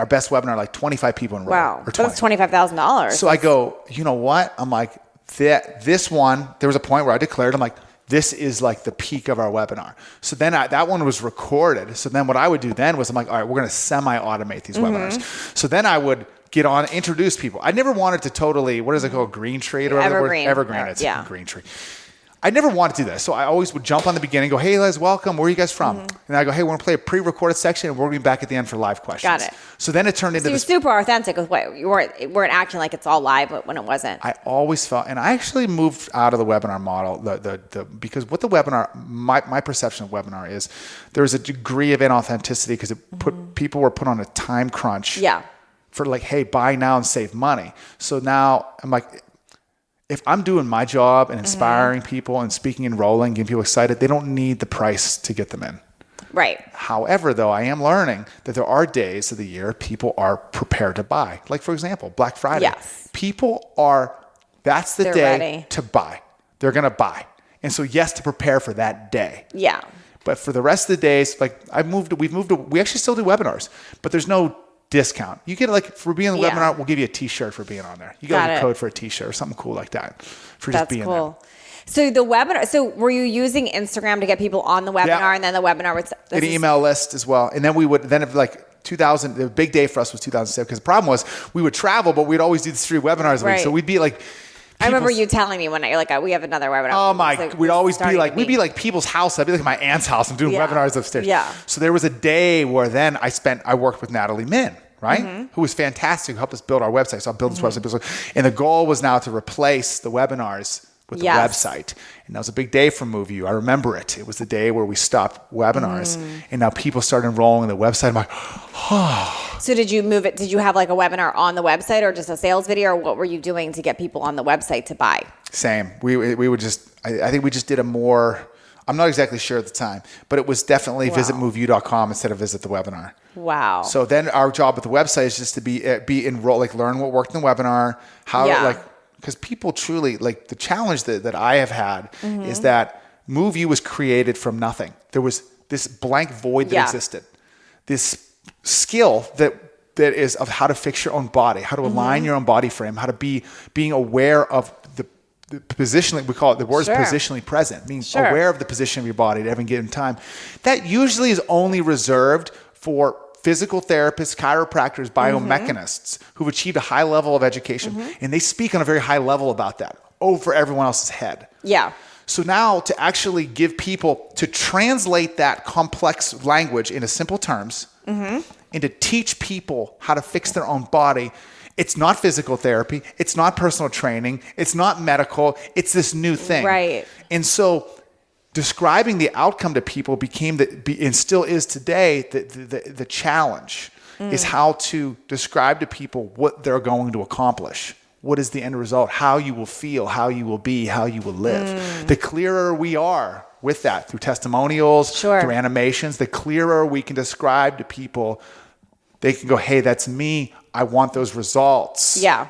best webinar, 25 people enrolled. Wow. Or 20. That's $25,000. So I go, you know what? I'm like, this one, there was a point where I declared, I'm like, this is the peak of our webinar. So then that one was recorded. So then what I would do then was I'm like, all right, we're going to semi-automate these webinars. So then I would get on, introduce people. I never wanted to totally, what is it called? Green tree or whatever? Evergreen. It's green tree. I never wanted to do that. So I always would jump on the beginning and go, hey, Les, welcome. Where are you guys from? And I go, hey, we're going to play a pre-recorded section and we're going to be back at the end for live questions. Got it. So then it turned into this. You're super authentic with what you weren't acting like it's all live when it wasn't. I always felt, and I actually moved out of the webinar model because what the webinar, my perception of webinar is there's a degree of inauthenticity because people were put on a time crunch. Yeah. For hey, buy now and save money. So now I'm like, if I'm doing my job and inspiring people and speaking and rolling, getting people excited, they don't need the price to get them in. Right. However, though, I am learning that there are days of the year people are prepared to buy. For example, Black Friday. Yes. People are That's the day to buy. They're going to buy. And so yes, to prepare for that day. Yeah. But for the rest of the days, like we actually still do webinars, but there's no discount. You get like, for being on the webinar, we'll give you a t-shirt for being on there. You got a code for a t-shirt or something cool like that for just being there. So the webinar, were you using Instagram to get people on the webinar and then the webinar would... An email list as well. And then the big day for us was 2007 because the problem was we would travel, but we'd always do these 3 webinars a week. So we'd be like... I remember you telling me one night, you're like, we have another webinar. Oh my, we'd always be like, we'd be like people's house. I'd be like my aunt's house. I'm doing webinars upstairs. Yeah. So there was a day where then I worked with Natalie Min, right? Who was fantastic, who helped us build our website. So I built this website. And the goal was now to replace the webinars with the website. And that was a big day for MoveU. I remember it. It was the day where we stopped webinars. And now people started enrolling in the website. I'm like, oh. So did you move it? Did you have like a webinar on the website or just a sales video? Or what were you doing to get people on the website to buy? Same. We would just, I think we just did a more, I'm not exactly sure at the time, but it was definitely visit MoveU.com instead of visit the webinar. Wow. So then our job with the website is just to be enrolled, like learn what worked in the webinar, because people truly, like the challenge that I have had is that MoveU was created from nothing. There was this blank void that existed. This skill that is of how to fix your own body, how to align your own body frame, how to being aware of the positionally, we call it, the word is positionally present, being aware of the position of your body at every given time. That usually is only reserved for physical therapists, chiropractors, biomechanists who've achieved a high level of education. And they speak on a very high level about that over everyone else's head. Yeah. So now to actually give people to translate that complex language into simple terms and to teach people how to fix their own body, it's not physical therapy. It's not personal training. It's not medical. It's this new thing. Right. And so describing the outcome to people became and still is today the challenge is how to describe to people what they're going to accomplish. What is the end result? How you will feel, how you will be, how you will live. The clearer we are with that through testimonials, through animations, the clearer we can describe to people, they can go, hey, that's me. I want those results. Yeah.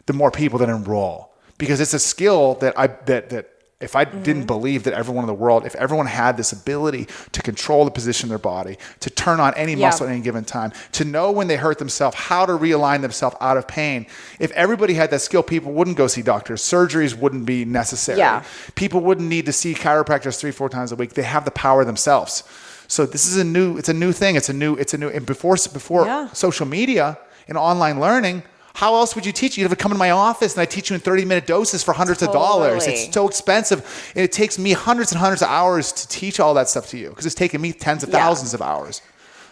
The more people that enroll. Because it's a skill that if I didn't believe that everyone in the world, if everyone had this ability to control the position of their body, to turn on any muscle at any given time, to know when they hurt themselves, how to realign themselves out of pain. If everybody had that skill, people wouldn't go see doctors. Surgeries wouldn't be necessary. Yeah. People wouldn't need to see chiropractors 3-4 times a week. They have the power themselves. So this is a new thing. And before social media and online learning, how else would you teach? You'd have to come into my office and I teach you in 30-minute doses for hundreds of dollars. It's so expensive. And it takes me hundreds and hundreds of hours to teach all that stuff to you because it's taken me tens of thousands of hours.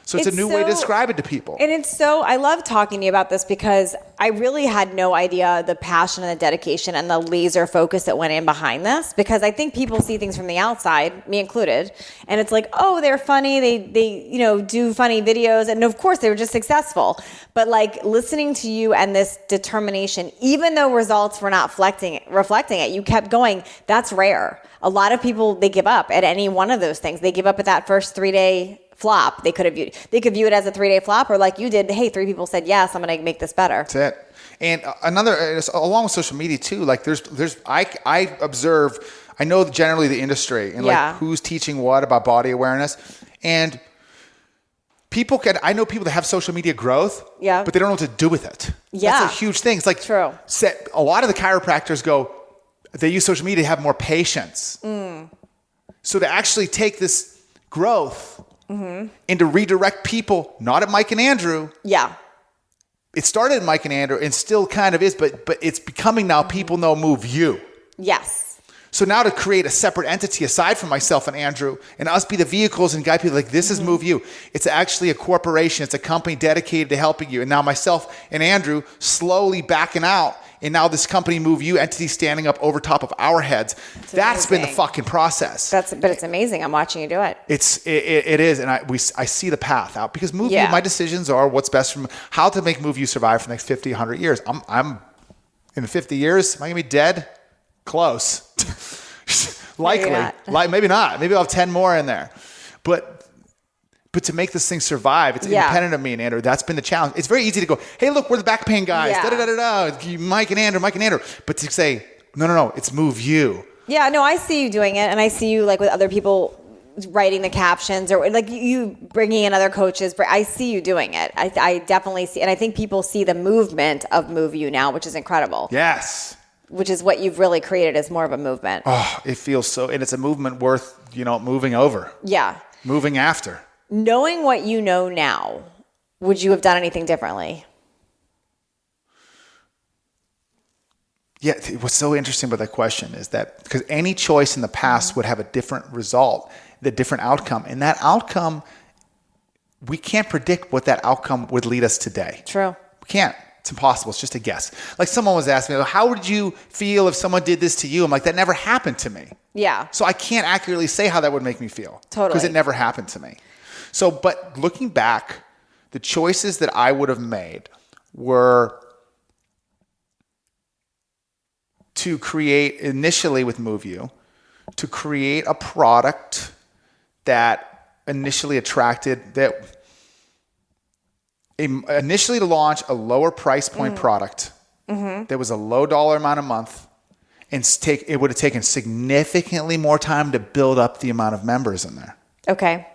So it's a new way to describe it to people. And I love talking to you about this because I really had no idea the passion and the dedication and the laser focus that went in behind this, because I think people see things from the outside, me included, and it's like, oh, they're funny. They do funny videos. And of course they were just successful. But like listening to you and this determination, even though results were not reflecting it, you kept going. That's rare. A lot of people, they give up at any one of those things. They give up at that first 3-day flop. They could view it as a 3-day flop, or like you did, hey, 3 people said yes, I'm going to make this better. That's it. And along with social media too, like I observe, I know generally the industry and like who's teaching what about body awareness, and I know people that have social media growth, but they don't know what to do with it. Yeah. That's a huge thing. It's like, true. A lot of the chiropractors they use social media to have more patience. So to actually take this growth and to redirect people, not at Mike and Andrew. Yeah. It started at Mike and Andrew and still kind of is, but it's becoming now people know MoveU. Yes. So now to create a separate entity aside from myself and Andrew and us be the vehicles and guide people like this is MoveU. It's actually a corporation. It's a company dedicated to helping you. And now myself and Andrew slowly backing out. And now this company MoveU entity standing up over top of our heads. That's been the fucking process. But it's amazing. I'm watching you do it. It is. And I see the path out because MoveU, my decisions are what's best for how to make MoveU survive for the next 50, 100 years. I'm in the 50 years. Am I going to be dead? Close. Likely. Maybe not. Maybe I'll have 10 more in there. But But to make this thing survive, it's independent of me and Andrew. That's been the challenge. It's very easy to go, hey, look, we're the back pain guys. Mike and Andrew. But to say, no, it's MoveU. Yeah, no, I see you doing it. And I see you like with other people writing the captions or like you bringing in other coaches. I see you doing it. I definitely see. And I think people see the movement of MoveU now, which is incredible. Yes. Which is what you've really created as more of a movement. Oh, it feels so. And it's a movement worth, moving over. Yeah. Moving after. Knowing what you know now, would you have done anything differently? Yeah, what's so interesting about that question is that because any choice in the past would have a different result, the different outcome. And that outcome, we can't predict what that outcome would lead us today. True. We can't. It's impossible. It's just a guess. Like someone was asking me, how would you feel if someone did this to you? I'm like, that never happened to me. Yeah. So I can't accurately say how that would make me feel. Totally. Because it never happened to me. So, but looking back, the choices that I would have made were to create, initially with MoveU, to create a product that initially initially to launch a lower price point product that was a low dollar amount a month, and it would have taken significantly more time to build up the amount of members in there. Okay.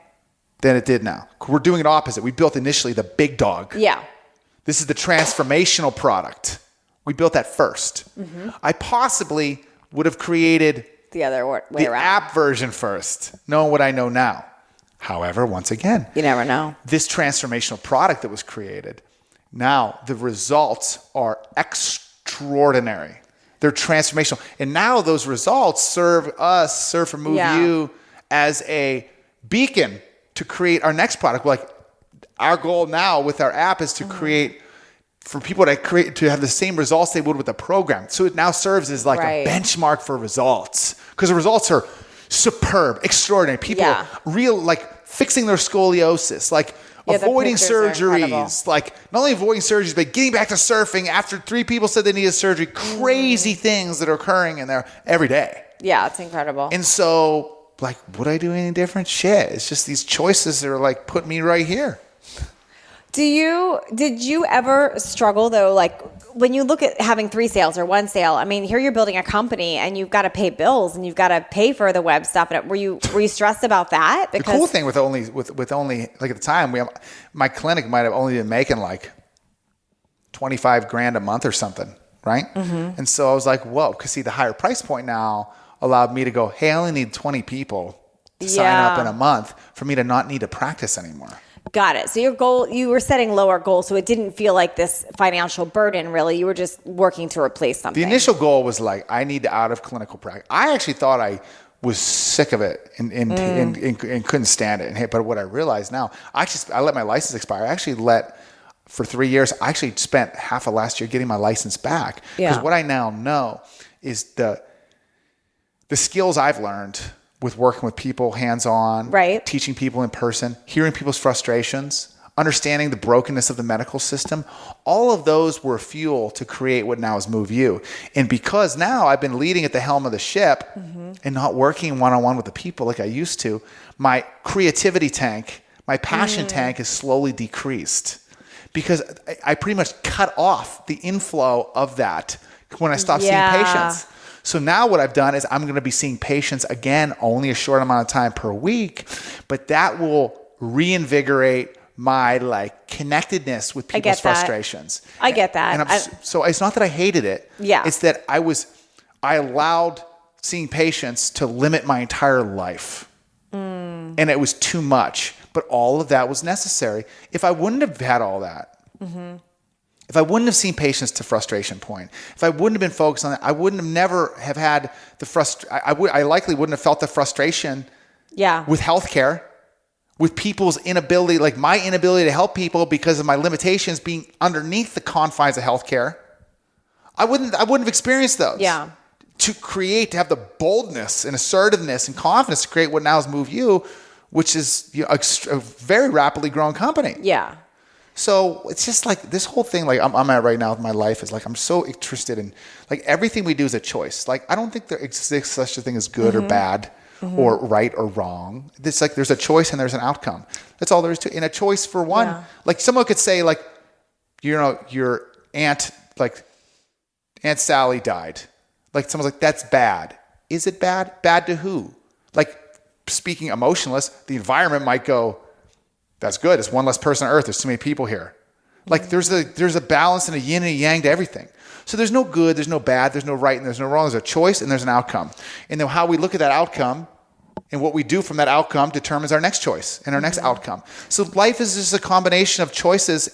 Than it did now. We're doing it opposite. We built initially the big dog. Yeah. This is the transformational product. We built that first. Mm-hmm. I possibly would have created the other way the around. App version first, knowing what I know now. However, once again, you never know. This transformational product that was created, now the results are extraordinary. They're transformational. And now those results serve for MoveU as a beacon to create our next product. Like our goal now with our app is to create for people to have the same results they would with a program. So it now serves as like a benchmark for results because the results are superb, extraordinary. People are real, like fixing their scoliosis, like avoiding surgeries, like not only avoiding surgeries, but getting back to surfing after 3 people said they needed surgery. Crazy things that are occurring in there every day. Yeah, it's incredible. And so, like, would I do anything different? Shit. It's just these choices that are like put me right here. Did you ever struggle though? Like when you look at having 3 sales or 1 sale, I mean, here you're building a company and you've got to pay bills and you've got to pay for the web stuff. And were you stressed about that? Because the cool thing with only like at the time my clinic might have only been making like $25,000 a month or something, right? Mm-hmm. And so I was like, whoa, because see the higher price point now allowed me to go, hey, I only need 20 people to sign up in a month for me to not need to practice anymore. Got it. So your goal, you were setting lower goals, so it didn't feel like this financial burden, really. You were just working to replace something. The initial goal was like, I need out of clinical practice. I actually thought I was sick of it and couldn't stand it. But what I realize now, I let my license expire. I actually for 3 years, I actually spent half of last year getting my license back. Because what I now know is the skills I've learned with working with people hands-on, teaching people in person, hearing people's frustrations, understanding the brokenness of the medical system, all of those were fuel to create what now is MoveU. And because now I've been leading at the helm of the ship and not working one-on-one with the people like I used to, my creativity tank, my passion tank is slowly decreased because I pretty much cut off the inflow of that when I stopped seeing patients. So now what I've done is I'm going to be seeing patients again, only a short amount of time per week, but that will reinvigorate my like connectedness with people's frustrations. I get that. And so it's not that I hated it. Yeah. It's that I allowed seeing patients to limit my entire life. And it was too much, but all of that was necessary. If I wouldn't have had all that, if I wouldn't have seen patients to frustration point, if I wouldn't have been focused on that, I wouldn't have never have had the I likely wouldn't have felt the frustration with healthcare, with people's inability, like my inability to help people because of my limitations being underneath the confines of healthcare. I wouldn't have experienced those. Yeah. To have the boldness and assertiveness and confidence to create what now is MoveU, which is a very rapidly growing company. Yeah. So it's just like this whole thing, like I'm at right now with my life is like, I'm so interested in like everything we do is a choice. Like, I don't think there exists such a thing as good or bad. or right or wrong. It's like there's a choice and there's an outcome. That's all there is to it. And a choice for one, like someone could say like, your aunt Sally died. Like someone's like, that's bad. Is it bad? Bad to who? Like speaking emotionless, the environment might go, that's good. It's one less person on earth. There's too many people here. Like there's a balance and a yin and a yang to everything. So there's no good, there's no bad, there's no right and there's no wrong. There's a choice and there's an outcome. And then how we look at that outcome and what we do from that outcome determines our next choice and our next outcome. So life is just a combination of choices.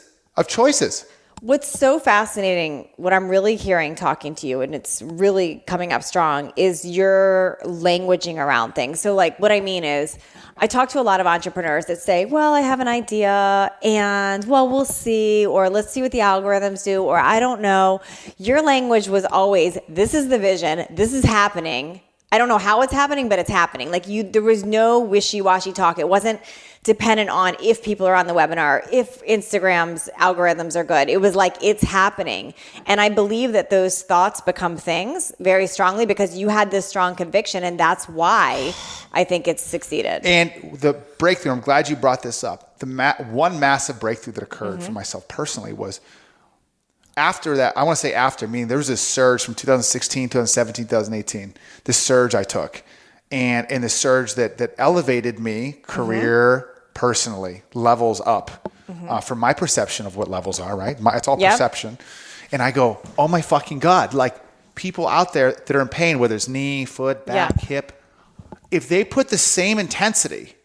What's so fascinating, what I'm really hearing talking to you, and it's really coming up strong, is your languaging around things. So like what I mean is, I talk to a lot of entrepreneurs that say, well, I have an idea and well, we'll see, or let's see what the algorithms do, or I don't know. Your language was always, this is the vision, this is happening. I don't know how it's happening, but it's happening. Like there was no wishy-washy talk. It wasn't dependent on if people are on the webinar, if Instagram's algorithms are good. It was like, it's happening. And I believe that those thoughts become things very strongly because you had this strong conviction, and that's why I think it's succeeded. And the breakthrough, I'm glad you brought this up. One massive breakthrough that occurred for myself personally was after that, I want to say after, meaning there was this surge from 2016, 2017, 2018, this surge I took. And the surge that elevated me, career, personally, levels up from my perception of what levels are, right? It's all perception. And I go, oh my fucking God, like people out there that are in pain, whether it's knee, foot, back, hip, if they put the same intensity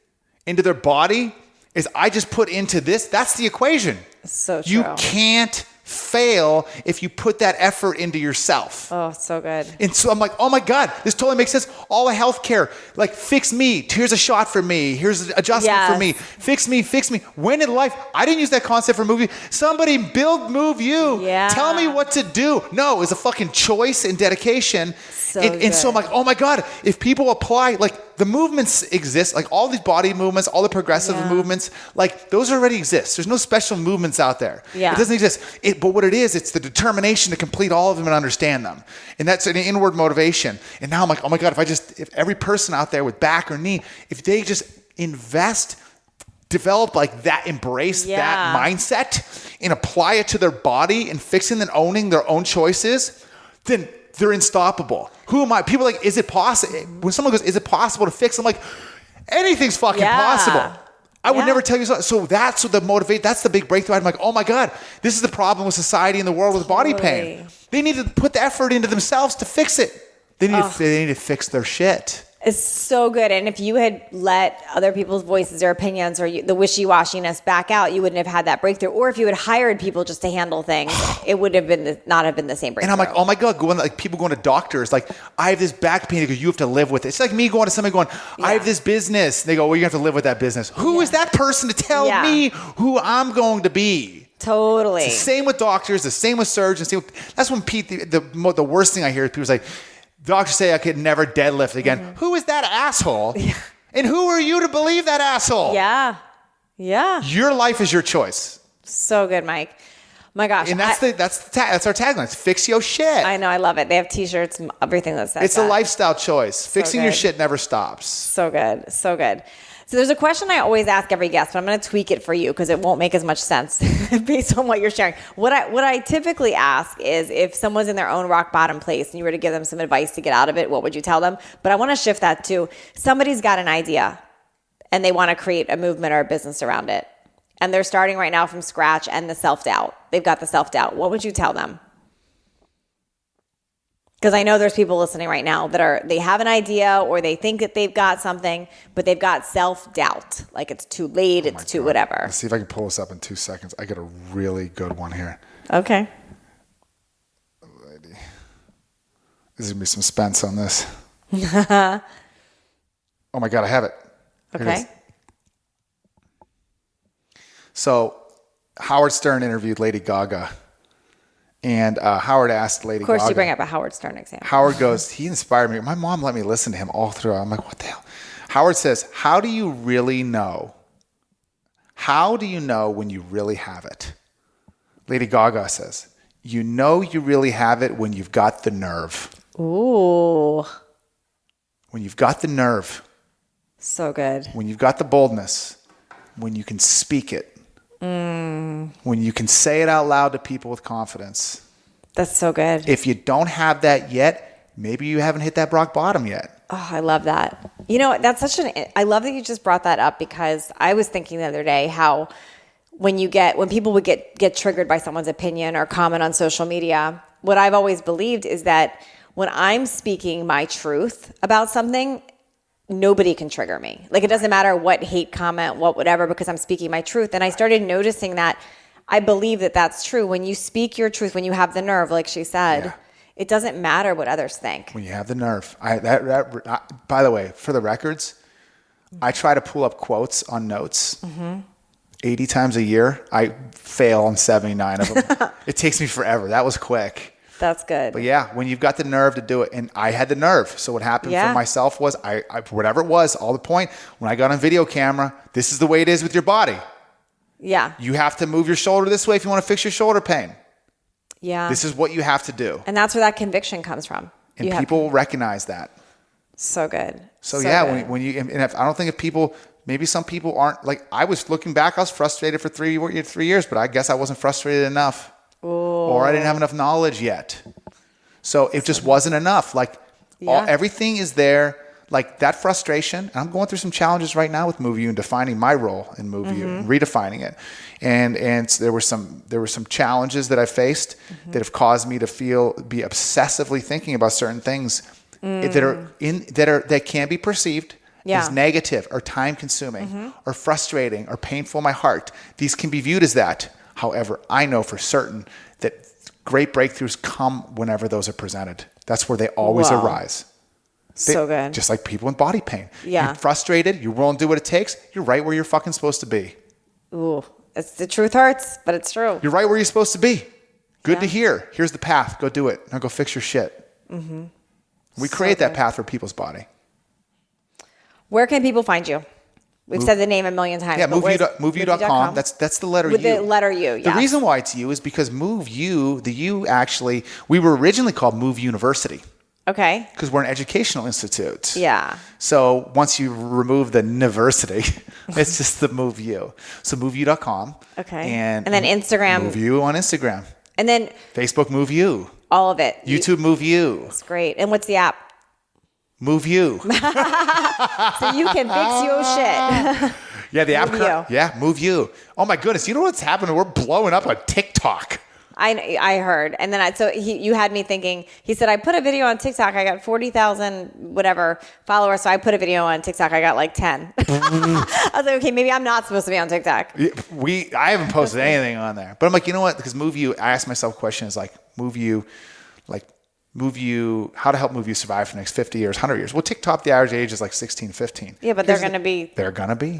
into their body as I just put into this, that's the equation. So true. You can't fail if you put that effort into yourself. Oh, so good. And so I'm like, oh my God, this totally makes sense. All the healthcare, like fix me. Here's a shot for me. Here's an adjustment for me. Fix me. When in life, I didn't use that concept for MoveU. Somebody build MoveU. Yeah. Tell me what to do. No, it's a fucking choice and dedication. And so I'm like, oh my God, if people apply, like the movements exist, like all these body movements, all the progressive movements, like those already exist. There's no special movements out there. Yeah. It doesn't exist. But what it is, it's the determination to complete all of them and understand them. And that's an inward motivation. And now I'm like, oh my God, if every person out there with back or knee, if they just invest, develop like that, embrace that mindset and apply it to their body and fixing and owning their own choices, then they're unstoppable. Who am I? People are like, is it possible? When someone goes, is it possible to fix? I'm like, anything's fucking possible. I would never tell you so. So that's what that's the big breakthrough. I'm like, oh my God, this is the problem with society and the world with body pain. They need to put the effort into themselves to fix it. They need to fix their shit. It's so good. And if you had let other people's voices or opinions or the wishy-washiness back out, you wouldn't have had that breakthrough. Or if you had hired people just to handle things, it would have been not have been the same breakthrough. And I'm like, oh my God, people going to doctors, like, I have this back pain. They go, you have to live with it. It's like me going to somebody going, I have this business. They go, well, you have to live with that business. Who is that person to tell me who I'm going to be? Totally. It's the same with doctors, the same with surgeons. That's when the worst thing I hear is people say, doctors say I could never deadlift again. Who is that asshole? Yeah. And who are you to believe that asshole? Yeah. Yeah. Your life is your choice. So good, Mike. My gosh. And that's our tagline. It's fix your shit. I know. I love it. They have t-shirts, everything that says It's a lifestyle choice. Fixing your shit never stops. So good. So good. So there's a question I always ask every guest, but I'm going to tweak it for you because it won't make as much sense based on what you're sharing. What I typically ask is if someone's in their own rock bottom place and you were to give them some advice to get out of it, what would you tell them? But I want to shift that to somebody's got an idea and they want to create a movement or a business around it. And they're starting right now from scratch and the self-doubt. They've got the self-doubt. What would you tell them? Because I know there's people listening right now that they have an idea or they think that they've got something, but they've got self-doubt. Like it's too late, it's too whatever. Let's see if I can pull this up in 2 seconds. I got a really good one here. Okay. There's going to be some suspense on this. Oh my God, I have it. Okay. So Howard Stern interviewed Lady Gaga. And Howard asked Lady Gaga. Of course, you bring up a Howard Stern example. Howard goes, he inspired me. My mom let me listen to him all through. I'm like, what the hell? Howard says, how do you really know? How do you know when you really have it? Lady Gaga says, you know you really have it when you've got the nerve. Ooh. When you've got the nerve. So good. When you've got the boldness, when you can speak it, when you can say it out loud to people with confidence. That's so good. If you don't have that yet, maybe you haven't hit that rock bottom yet. Oh, I love that. That's I love that you just brought that up, because I was thinking the other day how when people would get triggered by someone's opinion or comment on social media, what I've always believed is that when I'm speaking my truth about something, nobody can trigger me. Like, it doesn't matter what hate comment, whatever, because I'm speaking my truth. And I started noticing that I believe that that's true. When you speak your truth, when you have the nerve, like she said, it doesn't matter what others think. When you have the nerve. By the way, for the records, I try to pull up quotes on notes 80 times a year. I fail on 79 of them. It takes me forever. That was quick. That's good. But yeah, when you've got the nerve to do it, and I had the nerve. So what happened for myself was I whatever it was, all the point, when I got on video camera, this is the way it is with your body. Yeah. You have to move your shoulder this way if you want to fix your shoulder pain. Yeah. This is what you have to do. And that's where that conviction comes from. And people will recognize that. So good. So yeah, good. when you, and I don't think if people, maybe some people aren't, like, I was looking back, I was frustrated for 3 years, but I guess I wasn't frustrated enough. Ooh. Or I didn't have enough knowledge yet. So it just wasn't enough. Like, everything is there. Like, that frustration, and I'm going through some challenges right now with MoveU and defining my role in MoveU, and redefining it. And there were some challenges that I faced that have caused me to be obsessively thinking about certain things that can be perceived as negative or time consuming or frustrating or painful in my heart. These can be viewed as that. However, I know for certain that great breakthroughs come whenever those are presented. That's where they always arise. So good. Just like people with body pain. Yeah. You're frustrated. You're willing to do what it takes. You're right where you're fucking supposed to be. Ooh, the truth hurts, but it's true. You're right where you're supposed to be. Good to hear. Here's the path. Go do it. Now go fix your shit. We create that path for people's body. Where can people find you? We've said the name a million times. Yeah, MoveU.com. That's the letter U. With the letter U, yeah. The reason why it's U is because MoveU, the U actually, we were originally called Move University. Okay. Because we're an educational institute. Yeah. So once you remove the university, it's just the MoveU. So MoveU.com. Okay. And then Instagram. MoveU on Instagram. And then Facebook MoveU. All of it. YouTube MoveU. That's great. And what's the app? MoveU. So you can fix your shit. Yeah, the app. Yeah, MoveU. Oh my goodness. You know what's happening? We're blowing up on TikTok. I heard. And then you had me thinking, he said, I put a video on TikTok. I got 40,000 whatever followers. So I put a video on TikTok. I got like 10. I was like, okay, maybe I'm not supposed to be on TikTok. I haven't posted anything on there. But I'm like, you know what? Because MoveU, I asked myself questions like MoveU, how to help MoveU survive for the next 50 years, 100 years. Well, TikTok, the average age is like 16, 15. Yeah, but they're going to be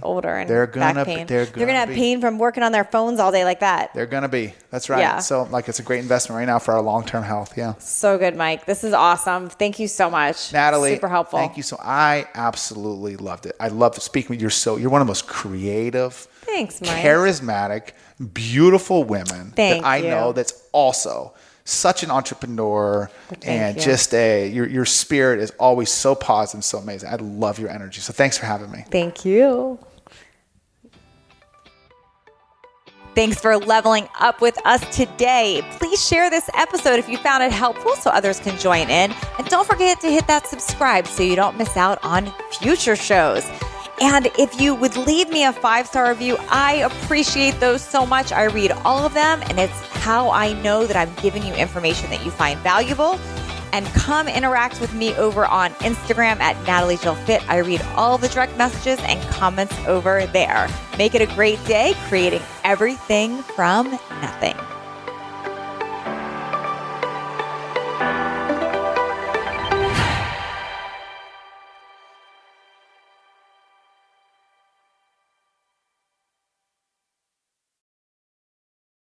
older and back pain. They're going to have pain from working on their phones all day like that. They're going to be. That's right. Yeah. So it's a great investment right now for our long-term health. Yeah. So good, Mike. This is awesome. Thank you so much. Natalie. Super helpful. Thank you. I absolutely loved it. I love speaking with you. You're one of the most creative, thanks, Mike, charismatic, beautiful women that I know that's also such an entrepreneur, and just your spirit is always so positive and so amazing. I love your energy. So thanks for having me. Thank you. Thanks for leveling up with us today. Please share this episode if you found it helpful so others can join in. And don't forget to hit that subscribe so you don't miss out on future shows. And if you would leave me a 5-star review, I appreciate those so much. I read all of them, and it's how I know that I'm giving you information that you find valuable. And come interact with me over on Instagram at NatalieJillFit. I read all the direct messages and comments over there. Make it a great day, creating everything from nothing.